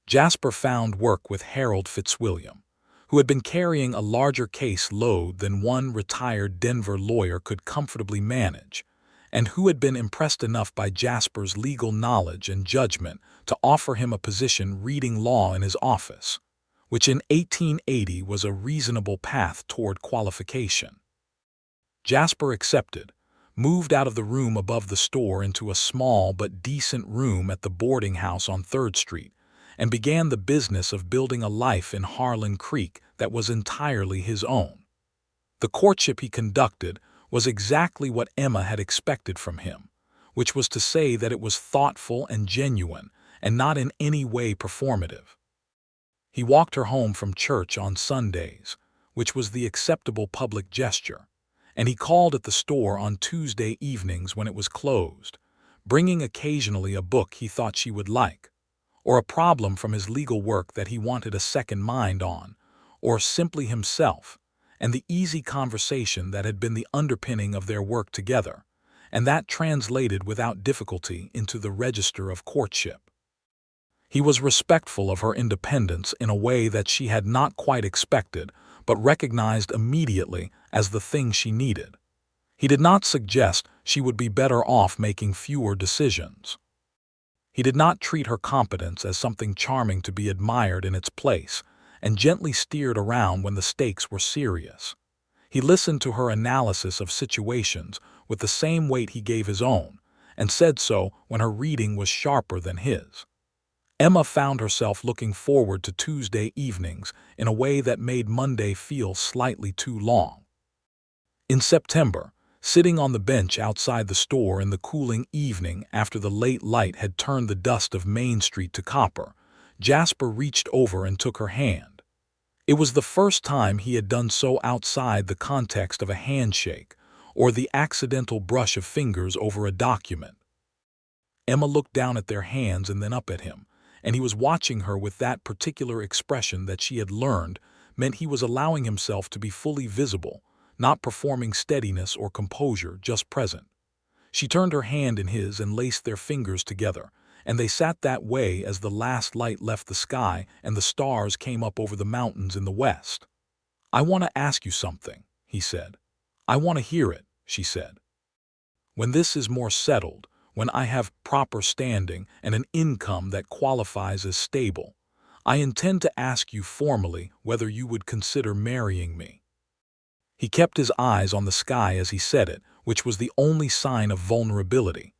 Jasper found work with Harold Fitzwilliam, who had been carrying a larger case load than one retired Denver lawyer could comfortably manage, and who had been impressed enough by Jasper's legal knowledge and judgment to offer him a position reading law in his office, which in 1880 was a reasonable path toward qualification. Jasper accepted, moved out of the room above the store into a small but decent room at the boarding house on 3rd Street, and began the business of building a life in Harlan Creek that was entirely his own. The courtship he conducted was exactly what Emma had expected from him, which was to say that it was thoughtful and genuine and not in any way performative. He walked her home from church on Sundays, which was the acceptable public gesture, and he called at the store on Tuesday evenings when it was closed, bringing occasionally a book he thought she would like, or a problem from his legal work that he wanted a second mind on, or simply himself, and the easy conversation that had been the underpinning of their work together, and that translated without difficulty into the register of courtship. He was respectful of her independence in a way that she had not quite expected, but recognized immediately as the thing she needed. He did not suggest she would be better off making fewer decisions. He did not treat her competence as something charming to be admired in its place, and gently steered around when the stakes were serious. He listened to her analysis of situations with the same weight he gave his own, and said so when her reading was sharper than his. Emma found herself looking forward to Tuesday evenings in a way that made Monday feel slightly too long. In September, sitting on the bench outside the store in the cooling evening after the late light had turned the dust of Main Street to copper, Jasper reached over and took her hand. It was the first time he had done so outside the context of a handshake or the accidental brush of fingers over a document. Emma looked down at their hands and then up at him, and he was watching her with that particular expression that she had learned meant he was allowing himself to be fully visible, not performing steadiness or composure, just present. She turned her hand in his and laced their fingers together, and they sat that way as the last light left the sky and the stars came up over the mountains in the west. "I want to ask you something," he said. "I want to hear it," she said. "When this is more settled, when I have proper standing and an income that qualifies as stable, I intend to ask you formally whether you would consider marrying me." He kept his eyes on the sky as he said it, which was the only sign of vulnerability.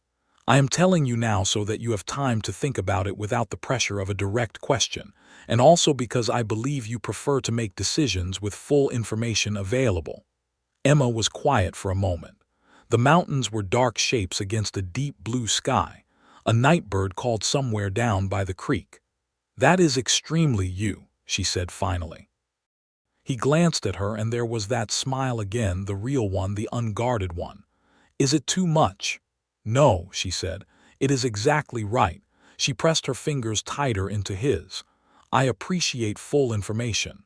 "I am telling you now so that you have time to think about it without the pressure of a direct question, and also because I believe you prefer to make decisions with full information available." Emma was quiet for a moment. The mountains were dark shapes against a deep blue sky. A nightbird called somewhere down by the creek. "That is extremely you," she said finally. He glanced at her and there was that smile again, the real one, the unguarded one. "Is it too much?" "No," she said. "It is exactly right." She pressed her fingers tighter into his. "I appreciate full information.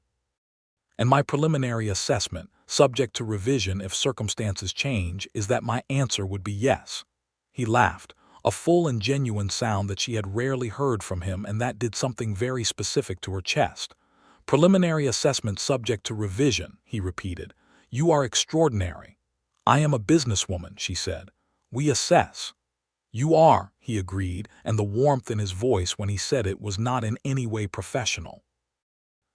And my preliminary assessment, subject to revision if circumstances change, is that my answer would be yes." He laughed, a full and genuine sound that she had rarely heard from him, and that did something very specific to her chest. "Preliminary assessment subject to revision," he repeated. "You are extraordinary." "I am a businesswoman," she said. "We assess." "You are," he agreed, and the warmth in his voice when he said it was not in any way professional.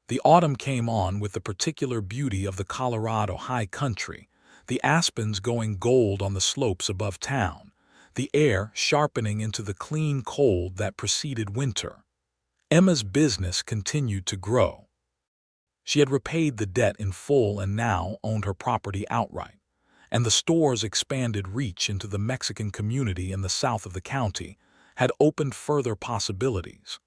The autumn came on with the particular beauty of the Colorado high country, the aspens going gold on the slopes above town, the air sharpening into the clean cold that preceded winter. Emma's business continued to grow. She had repaid the debt in full and now owned her property outright, and the store's expanded reach into the Mexican community in the south of the county had opened further possibilities.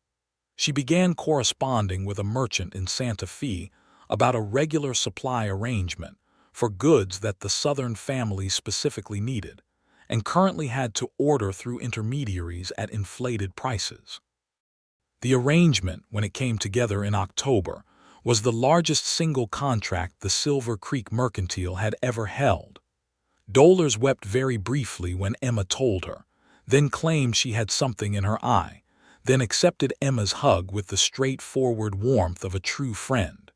She began corresponding with a merchant in Santa Fe about a regular supply arrangement for goods that the Southern families specifically needed, and currently had to order through intermediaries at inflated prices. The arrangement, when it came together in October, was the largest single contract the Silver Creek Mercantile had ever held. Dollars wept very briefly when Emma told her, then claimed she had something in her eye, then accepted Emma's hug with the straightforward warmth of a true friend.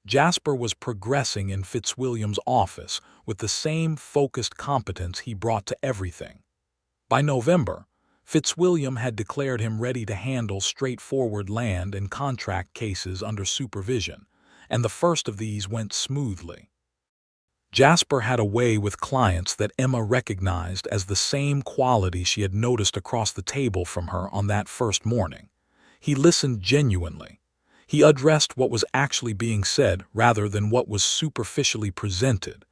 Jasper was progressing in Fitzwilliam's office with the same focused competence he brought to everything. By November, Fitzwilliam had declared him ready to handle straightforward land and contract cases under supervision, and the first of these went smoothly. Jasper had a way with clients that Emma recognized as the same quality she had noticed across the table from her on that first morning. He listened genuinely. He addressed what was actually being said rather than what was superficially presented,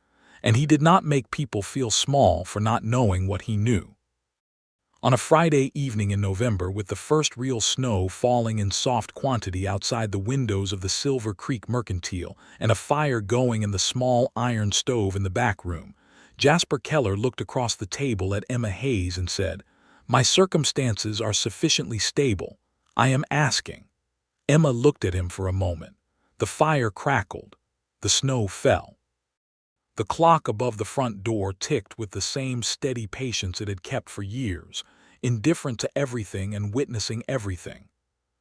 and he did not make people feel small for not knowing what he knew. On a Friday evening in November, with the first real snow falling in soft quantity outside the windows of the Silver Creek Mercantile and a fire going in the small iron stove in the back room, Jasper Keller looked across the table at Emma Hayes and said, "My circumstances are sufficiently stable. I am asking." Emma looked at him for a moment. The fire crackled. The snow fell. The clock above the front door ticked with the same steady patience it had kept for years, indifferent to everything and witnessing everything.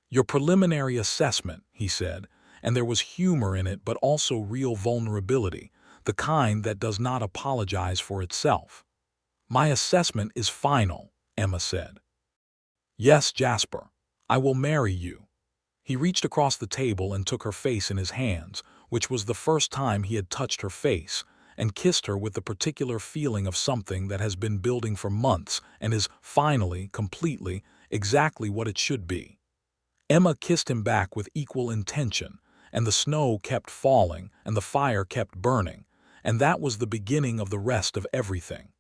"Your preliminary assessment," he said, and there was humor in it but also real vulnerability, the kind that does not apologize for itself. "My assessment is final," Emma said. "Yes, Jasper, I will marry you." He reached across the table and took her face in his hands, which was the first time he had touched her face, and kissed her with the particular feeling of something that has been building for months and is finally, completely, exactly what it should be. Emma kissed him back with equal intention, and the snow kept falling and the fire kept burning, and that was the beginning of the rest of everything.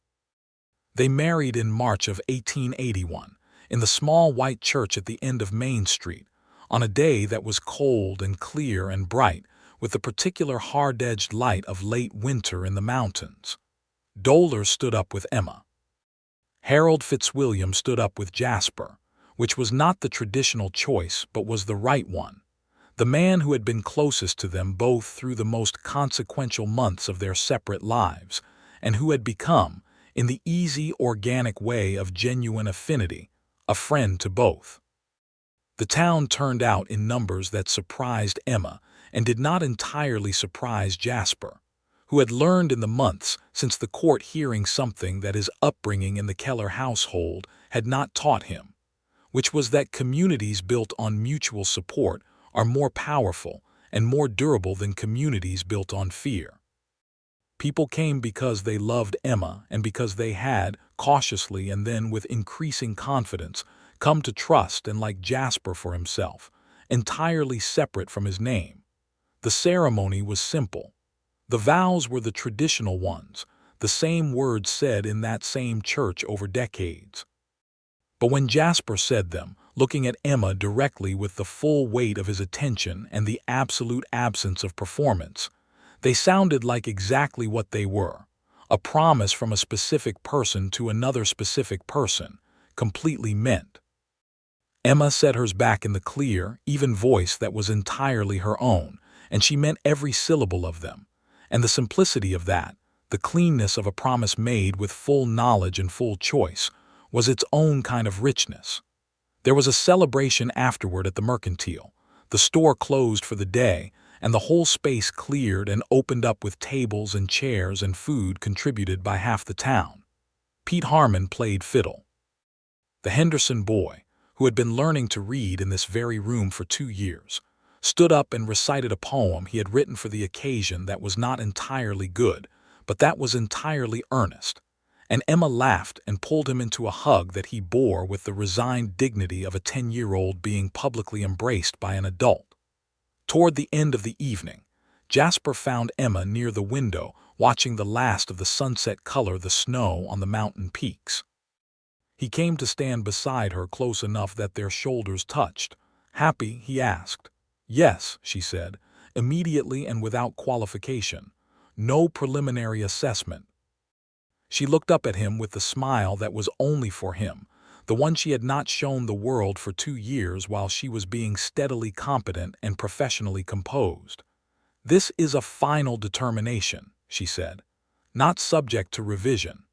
They married in March of 1881, in the small white church at the end of Main Street, on a day that was cold and clear and bright, with the particular hard-edged light of late winter in the mountains. Dollars stood up with Emma. Harold Fitzwilliam stood up with Jasper, which was not the traditional choice but was the right one, the man who had been closest to them both through the most consequential months of their separate lives, and who had become, in the easy, organic way of genuine affinity, a friend to both. The town turned out in numbers that surprised Emma and did not entirely surprise Jasper, who had learned in the months since the court hearing something that his upbringing in the Keller household had not taught him, which was that communities built on mutual support are more powerful and more durable than communities built on fear. People came because they loved Emma and because they had, cautiously and then with increasing confidence, come to trust and like Jasper for himself, entirely separate from his name. The ceremony was simple. The vows were the traditional ones, the same words said in that same church over decades. But when Jasper said them, looking at Emma directly with the full weight of his attention and the absolute absence of performance, they sounded like exactly what they were, a promise from a specific person to another specific person, completely meant. Emma said hers back in the clear, even voice that was entirely her own, and she meant every syllable of them, and the simplicity of that, the cleanness of a promise made with full knowledge and full choice, was its own kind of richness. There was a celebration afterward at the Mercantile. The store closed for the day, and the whole space cleared and opened up with tables and chairs and food contributed by half the town. Pete Harmon played fiddle. The Henderson boy, who had been learning to read in this very room for 2 years, stood up and recited a poem he had written for the occasion that was not entirely good, but that was entirely earnest. And Emma laughed and pulled him into a hug that he bore with the resigned dignity of a 10-year-old being publicly embraced by an adult. Toward the end of the evening, Jasper found Emma near the window watching the last of the sunset color the snow on the mountain peaks. He came to stand beside her close enough that their shoulders touched. "Happy?" he asked. "Yes," she said, immediately and without qualification. No preliminary assessment. She looked up at him with the smile that was only for him, the one she had not shown the world for 2 years while she was being steadily competent and professionally composed. "This is a final determination," she said, "not subject to revision."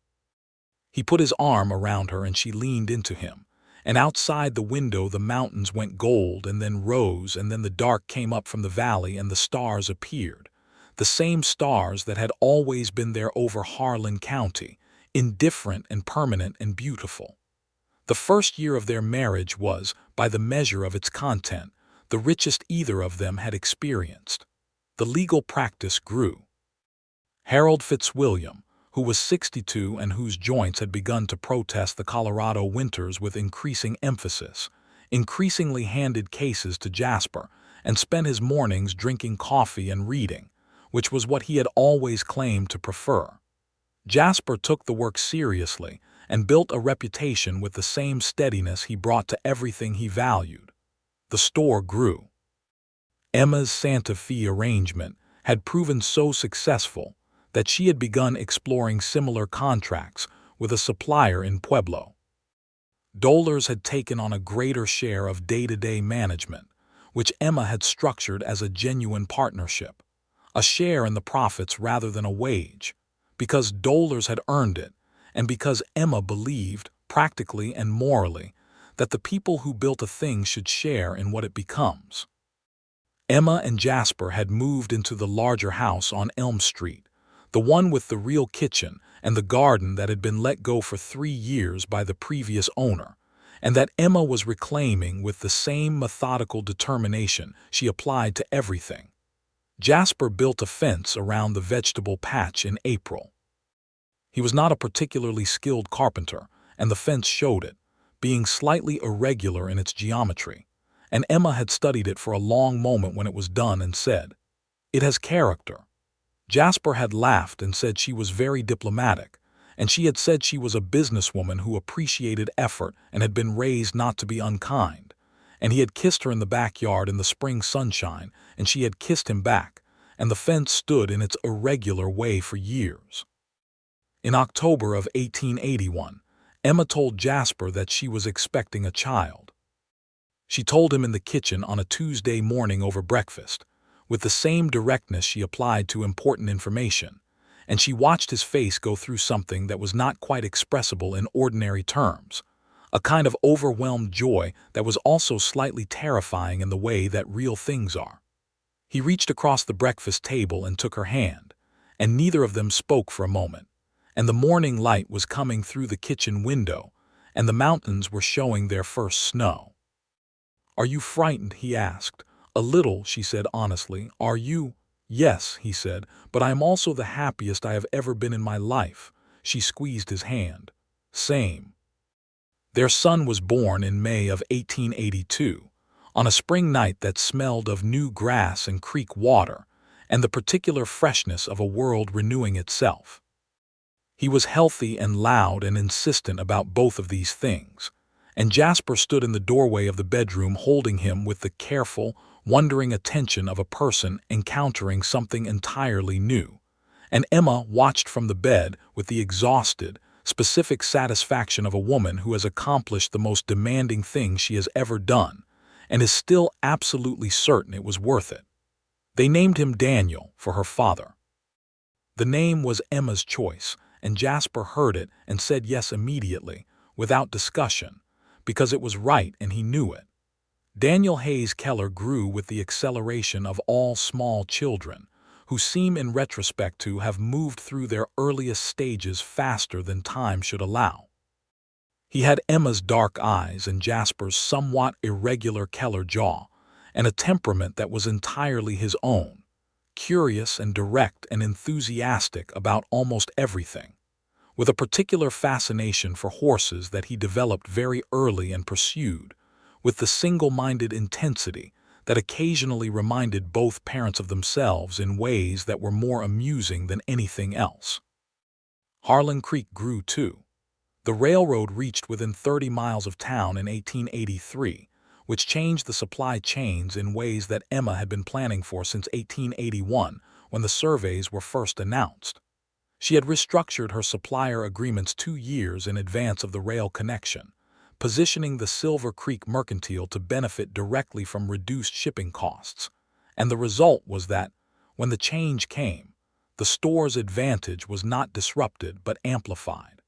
He put his arm around her and she leaned into him, and outside the window the mountains went gold and then rose, and then the dark came up from the valley and the stars appeared. The same stars that had always been there over Harlan County, indifferent and permanent and beautiful. The first year of their marriage was, by the measure of its content, the richest either of them had experienced. The legal practice grew. Harold Fitzwilliam, who was 62 and whose joints had begun to protest the Colorado winters with increasing emphasis, increasingly handed cases to Jasper and spent his mornings drinking coffee and reading, which was what he had always claimed to prefer. Jasper took the work seriously and built a reputation with the same steadiness he brought to everything he valued. The store grew. Emma's Santa Fe arrangement had proven so successful that she had begun exploring similar contracts with a supplier in Pueblo. Dollars had taken on a greater share of day-to-day management, which Emma had structured as a genuine partnership, a share in the profits rather than a wage, because Dollars had earned it, and because Emma believed, practically and morally, that the people who built a thing should share in what it becomes. Emma and Jasper had moved into the larger house on Elm Street, the one with the real kitchen and the garden that had been let go for 3 years by the previous owner, and that Emma was reclaiming with the same methodical determination she applied to everything. Jasper built a fence around the vegetable patch in April. He was not a particularly skilled carpenter, and the fence showed it, being slightly irregular in its geometry, and Emma had studied it for a long moment when it was done and said, "It has character." Jasper had laughed and said she was very diplomatic, and she had said she was a businesswoman who appreciated effort and had been raised not to be unkind, and he had kissed her in the backyard in the spring sunshine, and she had kissed him back, and the fence stood in its irregular way for years. In October of 1881, Emma told Jasper that she was expecting a child. She told him in the kitchen on a Tuesday morning over breakfast, with the same directness she applied to important information, and she watched his face go through something that was not quite expressible in ordinary terms, a kind of overwhelmed joy that was also slightly terrifying in the way that real things are. He reached across the breakfast table and took her hand, and neither of them spoke for a moment, and the morning light was coming through the kitchen window, and the mountains were showing their first snow. "Are you frightened?" he asked. "A little," she said honestly. "Are you?" "Yes," he said, "but I am also the happiest I have ever been in my life." She squeezed his hand. "Same." Their son was born in May of 1882, on a spring night that smelled of new grass and creek water, and the particular freshness of a world renewing itself. He was healthy and loud and insistent about both of these things, and Jasper stood in the doorway of the bedroom holding him with the careful, wondering attention of a person encountering something entirely new, and Emma watched from the bed with the exhausted, specific satisfaction of a woman who has accomplished the most demanding thing she has ever done, and is still absolutely certain it was worth it. They named him Daniel for her father. The name was Emma's choice, and Jasper heard it and said yes immediately, without discussion, because it was right and he knew it. Daniel Hayes Keller grew with the acceleration of all small children, who seem in retrospect to have moved through their earliest stages faster than time should allow. He had Emma's dark eyes and Jasper's somewhat irregular Keller jaw, and a temperament that was entirely his own, curious and direct and enthusiastic about almost everything, with a particular fascination for horses that he developed very early and pursued, with the single-minded intensity that occasionally reminded both parents of themselves in ways that were more amusing than anything else. Harlan Creek grew too. The railroad reached within 30 miles of town in 1883, which changed the supply chains in ways that Emma had been planning for since 1881, when the surveys were first announced. She had restructured her supplier agreements 2 years in advance of the rail connection, positioning the Silver Creek Mercantile to benefit directly from reduced shipping costs. And the result was that, when the change came, the store's advantage was not disrupted but amplified.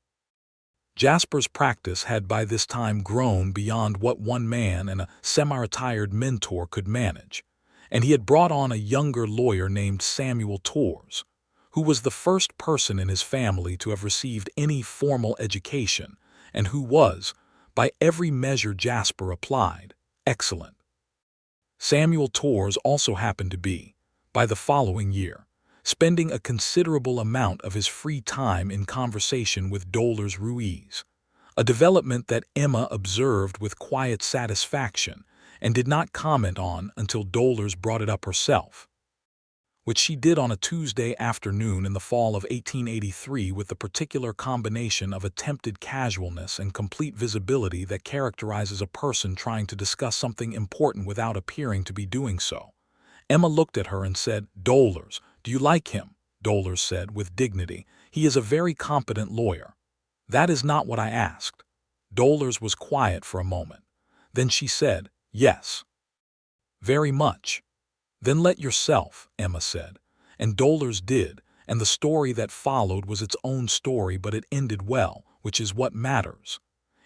Jasper's practice had by this time grown beyond what one man and a semi-retired mentor could manage, and he had brought on a younger lawyer named Samuel Torres, who was the first person in his family to have received any formal education and who was, by every measure Jasper applied, excellent. Samuel Torres also happened to be, by the following year, spending a considerable amount of his free time in conversation with Dolores Ruiz, a development that Emma observed with quiet satisfaction and did not comment on until Dolores brought it up herself, which she did on a Tuesday afternoon in the fall of 1883 with the particular combination of attempted casualness and complete visibility that characterizes a person trying to discuss something important without appearing to be doing so. Emma looked at her and said, "Dolores, do you like him?" Dolores said with dignity, "He is a very competent lawyer." "That is not what I asked." Dolores was quiet for a moment. Then she said, "Yes." "Very much." "Then let yourself," Emma said. And Dolores did, and the story that followed was its own story, but it ended well, which is what matters.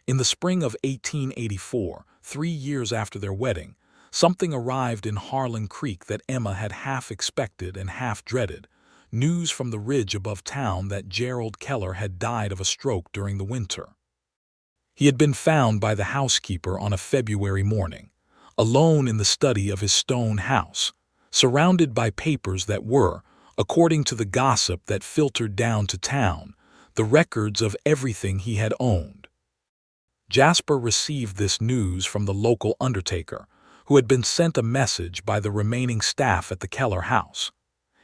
In the spring of 1884, 3 years after their wedding, something arrived in Harlan Creek that Emma had half expected and half dreaded, news from the ridge above town that Gerald Keller had died of a stroke during the winter. He had been found by the housekeeper on a February morning, alone in the study of his stone house, surrounded by papers that were, according to the gossip that filtered down to town, the records of everything he had owned. Jasper received this news from the local undertaker, who had been sent a message by the remaining staff at the Keller house.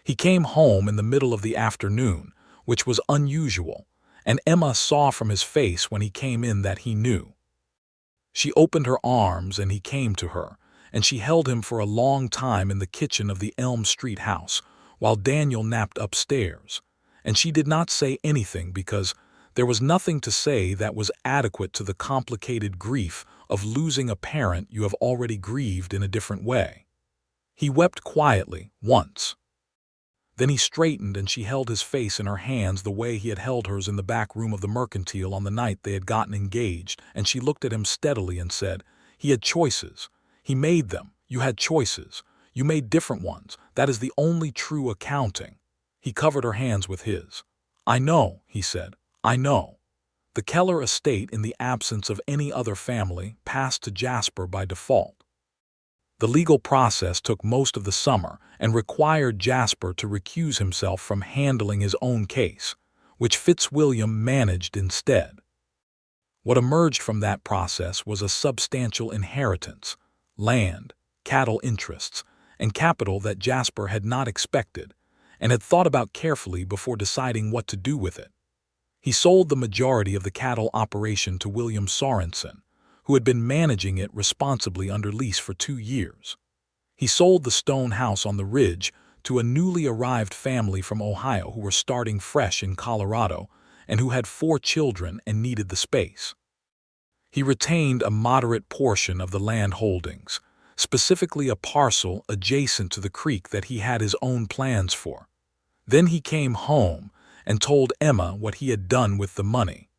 He came home in the middle of the afternoon, which was unusual, and Emma saw from his face when he came in that he knew. She opened her arms and he came to her, and she held him for a long time in the kitchen of the Elm Street house, while Daniel napped upstairs, and she did not say anything because there was nothing to say that was adequate to the complicated grief of losing a parent you have already grieved in a different way. He wept quietly, once. Then he straightened and she held his face in her hands the way he had held hers in the back room of the Mercantile on the night they had gotten engaged, and she looked at him steadily and said, "He had choices. He made them. You had choices. You made different ones. That is the only true accounting." He covered her hands with his. "I know," he said. "I know." The Keller estate, in the absence of any other family, passed to Jasper by default. The legal process took most of the summer and required Jasper to recuse himself from handling his own case, which Fitzwilliam managed instead. What emerged from that process was a substantial inheritance, land, cattle interests, and capital that Jasper had not expected and had thought about carefully before deciding what to do with it. He sold the majority of the cattle operation to William Sorensen, who had been managing it responsibly under lease for 2 years. He sold the stone house on the ridge to a newly arrived family from Ohio who were starting fresh in Colorado and who had 4 children and needed the space. He retained a moderate portion of the land holdings, specifically a parcel adjacent to the creek that he had his own plans for. Then he came home and told Emma what he had done with the money.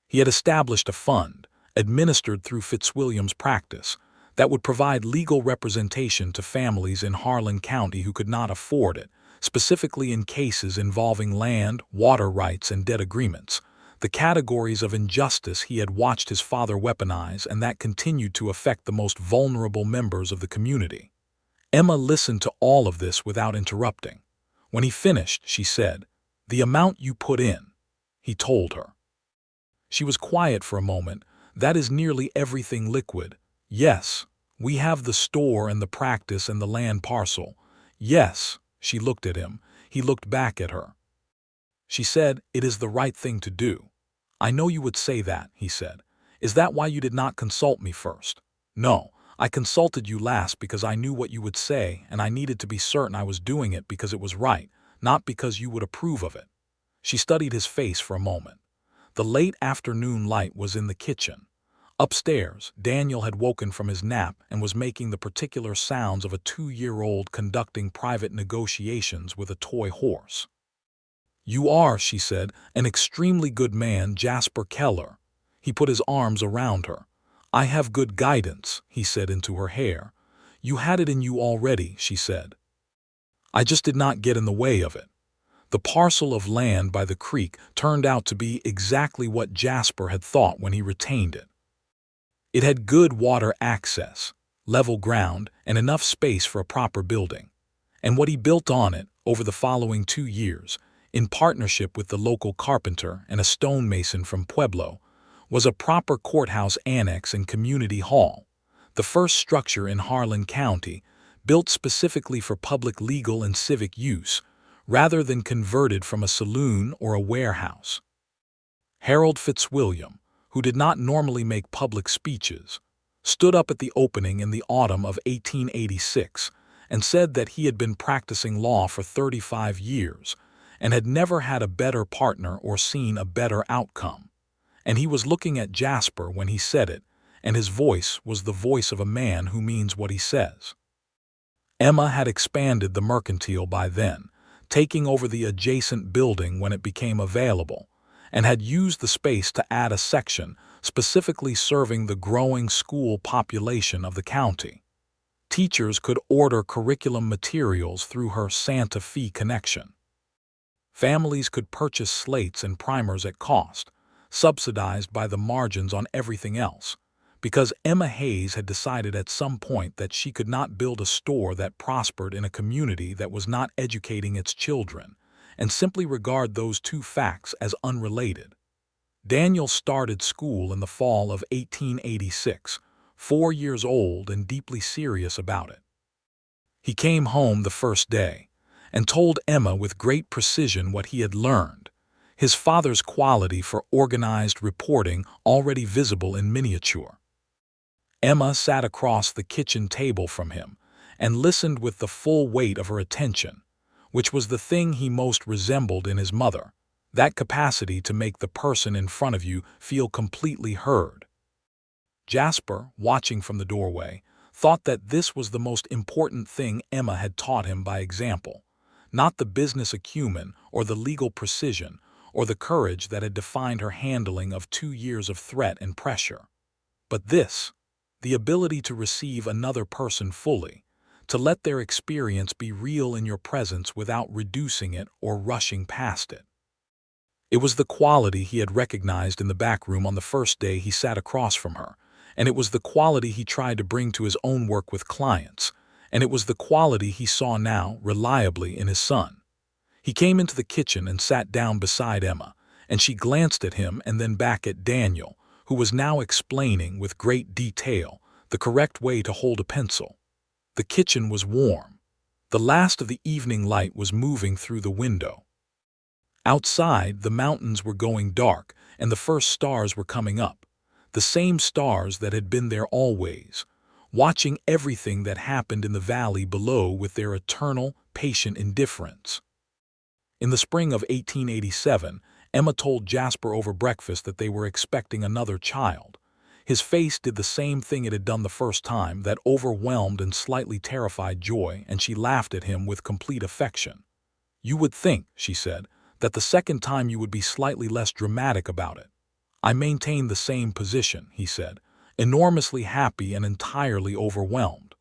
He had established a fund, administered through Fitzwilliam's practice, that would provide legal representation to families in Harlan County who could not afford it, specifically in cases involving land, water rights, and debt agreements, the categories of injustice he had watched his father weaponize and that continued to affect the most vulnerable members of the community. Emma listened to all of this without interrupting. When he finished, she said, "The amount you put in," he told her. She was quiet for a moment. "That is nearly everything liquid. Yes, we have the store and the practice and the land parcel. Yes." She looked at him. He looked back at her. She said, "It is the right thing to do." "I know you would say that," he said. "Is that why you did not consult me first?" "No, I consulted you last because I knew what you would say and I needed to be certain I was doing it because it was right, not because you would approve of it." She studied his face for a moment. The late afternoon light was in the kitchen. Upstairs, Daniel had woken from his nap and was making the particular sounds of a 2-year-old conducting private negotiations with a toy horse. "You are," she said, "an extremely good man, Jasper Keller." He put his arms around her. "I have good guidance," he said into her hair. "You had it in you already," she said. "I just did not get in the way of it." The parcel of land by the creek turned out to be exactly what Jasper had thought when he retained it. It had good water access, level ground, and enough space for a proper building. And what he built on it over the following 2 years, in partnership with the local carpenter and a stonemason from Pueblo, was a proper courthouse annex and community hall, the first structure in Harlan County, built specifically for public legal and civic use, rather than converted from a saloon or a warehouse. Harold Fitzwilliam, who did not normally make public speeches, stood up at the opening in the autumn of 1886 and said that he had been practicing law for 35 years and had never had a better partner or seen a better outcome. And he was looking at Jasper when he said it, and his voice was the voice of a man who means what he says. Emma had expanded the mercantile by then, taking over the adjacent building when it became available, and had used the space to add a section specifically serving the growing school population of the county. Teachers could order curriculum materials through her Santa Fe connection. Families could purchase slates and primers at cost, subsidized by the margins on everything else, because Emma Hayes had decided at some point that she could not build a store that prospered in a community that was not educating its children, and simply regard those two facts as unrelated. Daniel started school in the fall of 1886, 4 years old and deeply serious about it. He came home the first day and told Emma with great precision what he had learned, his father's quality for organized reporting already visible in miniature. Emma sat across the kitchen table from him and listened with the full weight of her attention, which was the thing he most resembled in his mother, that capacity to make the person in front of you feel completely heard. Jasper, watching from the doorway, thought that this was the most important thing Emma had taught him by example, not the business acumen or the legal precision or the courage that had defined her handling of 2 years of threat and pressure, but this, the ability to receive another person fully, to let their experience be real in your presence without reducing it or rushing past it. It was the quality he had recognized in the back room on the first day he sat across from her, and it was the quality he tried to bring to his own work with clients, and it was the quality he saw now reliably in his son. He came into the kitchen and sat down beside Emma, and she glanced at him and then back at Daniel, who was now explaining with great detail the correct way to hold a pencil. The kitchen was warm. The last of the evening light was moving through the window. Outside, the mountains were going dark, and the first stars were coming up, the same stars that had been there always, watching everything that happened in the valley below with their eternal, patient indifference. In the spring of 1887, Emma told Jasper over breakfast that they were expecting another child. His face did the same thing it had done the first time, that overwhelmed and slightly terrified joy, and she laughed at him with complete affection. "You would think," she said, "that the second time you would be slightly less dramatic about it." "I maintain the same position," he said, enormously happy and entirely overwhelmed.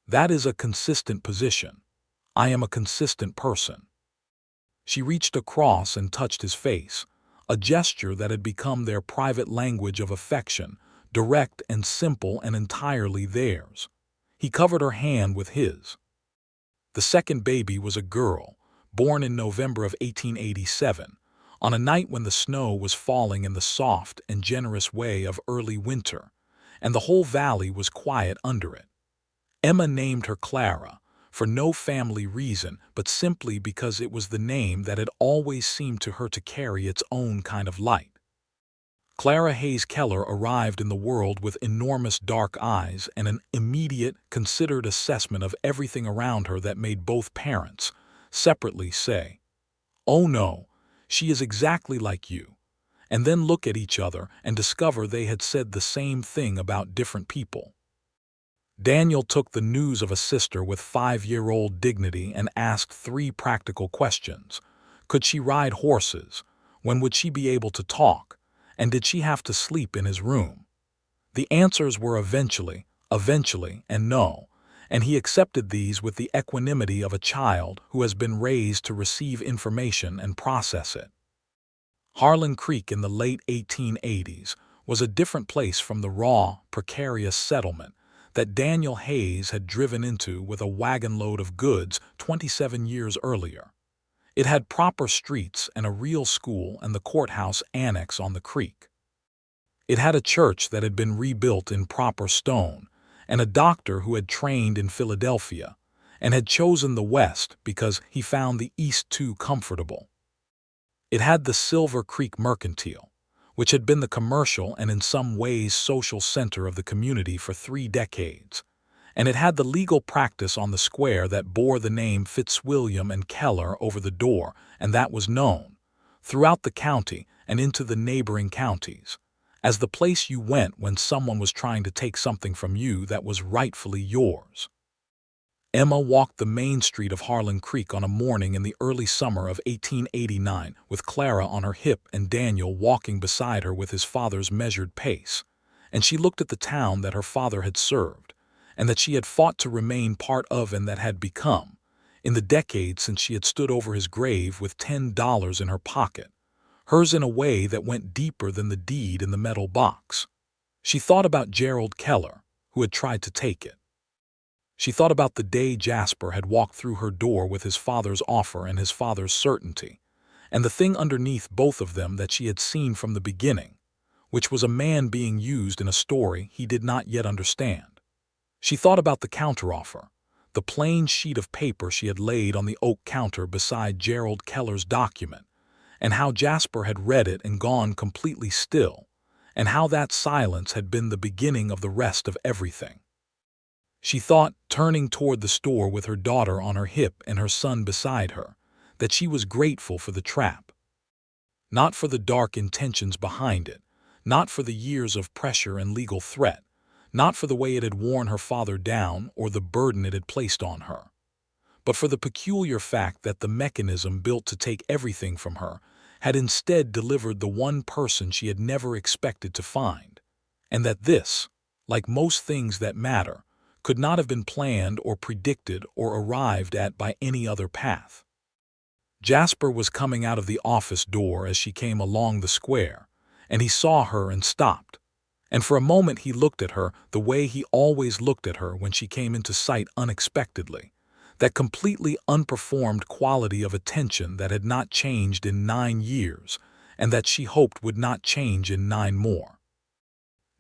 That is a consistent position. I am a consistent person. She reached across and touched his face, a gesture that had become their private language of affection, direct and simple and entirely theirs. He covered her hand with his. The second baby was a girl, born in November of 1887, on a night when the snow was falling in the soft and generous way of early winter, and the whole valley was quiet under it. Emma named her Clara, for no family reason, but simply because it was the name that had always seemed to her to carry its own kind of light. Clara Hayes Keller arrived in the world with enormous dark eyes and an immediate, considered assessment of everything around her that made both parents, separately, say, "Oh no, she is exactly like you," and then look at each other and discover they had said the same thing about different people. Daniel took the news of a sister with 5-year-old dignity and asked 3 practical questions. Could she ride horses? When would she be able to talk? And did she have to sleep in his room? The answers were eventually, and no, and he accepted these with the equanimity of a child who has been raised to receive information and process it. Harlan Creek in the late 1880s was a different place from the raw, precarious settlement that Daniel Hayes had driven into with a wagon load of goods 27 years earlier. It had proper streets and a real school and the courthouse annex on the creek. It had a church that had been rebuilt in proper stone, and a doctor who had trained in Philadelphia, and had chosen the West because he found the East too comfortable. It had the Silver Creek Mercantile, which had been the commercial and in some ways social center of the community for 3 decades, and it had the legal practice on the square that bore the name Fitzwilliam and Keller over the door, and that was known, throughout the county and into the neighboring counties, as the place you went when someone was trying to take something from you that was rightfully yours. Emma walked the main street of Harlan Creek on a morning in the early summer of 1889 with Clara on her hip and Daniel walking beside her with his father's measured pace, and she looked at the town that her father had served, and that she had fought to remain part of and that had become, in the decades since she had stood over his grave with $10 in her pocket, hers in a way that went deeper than the deed in the metal box. She thought about Gerald Keller, who had tried to take it. She thought about the day Jasper had walked through her door with his father's offer and his father's certainty, and the thing underneath both of them that she had seen from the beginning, which was a man being used in a story he did not yet understand. She thought about the counteroffer, the plain sheet of paper she had laid on the oak counter beside Gerald Keller's document, and how Jasper had read it and gone completely still, and how that silence had been the beginning of the rest of everything. She thought, turning toward the store with her daughter on her hip and her son beside her, that she was grateful for the trap. Not for the dark intentions behind it, not for the years of pressure and legal threat, not for the way it had worn her father down or the burden it had placed on her, but for the peculiar fact that the mechanism built to take everything from her had instead delivered the one person she had never expected to find, and that this, like most things that matter, could not have been planned or predicted or arrived at by any other path. Jasper was coming out of the office door as she came along the square, and he saw her and stopped. And for a moment he looked at her the way he always looked at her when she came into sight unexpectedly, that completely unperformed quality of attention that had not changed in 9 years, and that she hoped would not change in 9 more.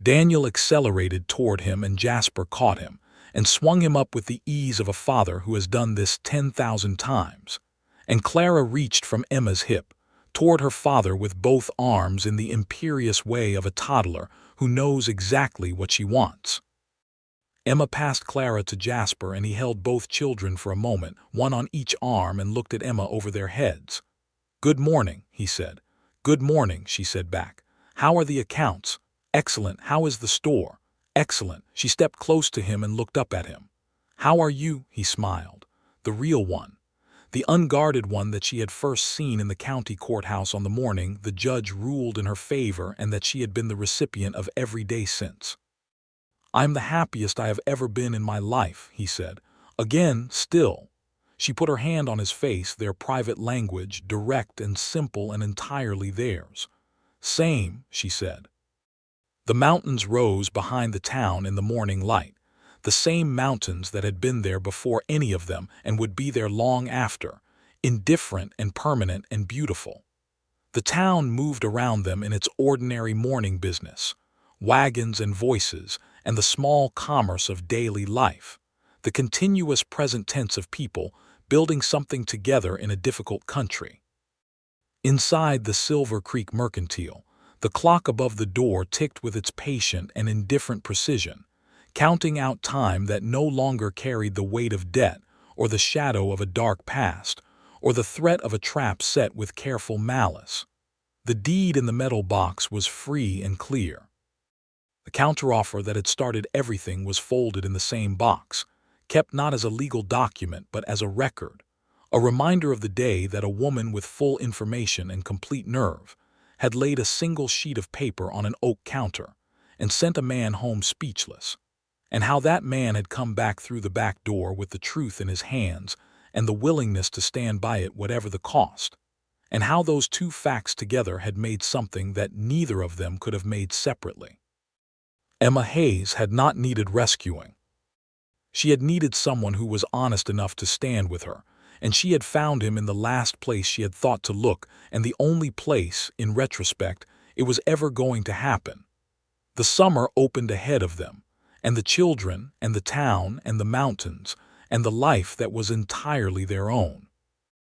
Daniel accelerated toward him and Jasper caught him, and swung him up with the ease of a father who has done this 10,000 times, and Clara reached from Emma's hip toward her father with both arms in the imperious way of a toddler who knows exactly what she wants. Emma passed Clara to Jasper and he held both children for a moment, one on each arm, and looked at Emma over their heads. "Good morning," he said. "Good morning," she said back. "How are the accounts?" "Excellent. How is the store?" "Excellent." She stepped close to him and looked up at him. "How are you?" He smiled. The real one. The unguarded one that she had first seen in the county courthouse on the morning the judge ruled in her favor and that she had been the recipient of every day since. "I'm the happiest I have ever been in my life," he said. Again, still. She put her hand on his face, their private language, direct and simple and entirely theirs. "Same," she said. The mountains rose behind the town in the morning light, the same mountains that had been there before any of them and would be there long after, indifferent and permanent and beautiful. The town moved around them in its ordinary morning business, wagons and voices, and the small commerce of daily life, the continuous present tense of people building something together in a difficult country. Inside the Silver Creek Mercantile, the clock above the door ticked with its patient and indifferent precision, counting out time that no longer carried the weight of debt or the shadow of a dark past or the threat of a trap set with careful malice. The deed in the metal box was free and clear. The counteroffer that had started everything was folded in the same box, kept not as a legal document but as a record, a reminder of the day that a woman with full information and complete nerve had laid a single sheet of paper on an oak counter and sent a man home speechless, and how that man had come back through the back door with the truth in his hands and the willingness to stand by it whatever the cost, and how those two facts together had made something that neither of them could have made separately. Emma Hayes had not needed rescuing. She had needed someone who was honest enough to stand with her, and she had found him in the last place she had thought to look, and the only place, in retrospect, it was ever going to happen. The summer opened ahead of them, and the children, and the town, and the mountains, and the life that was entirely their own.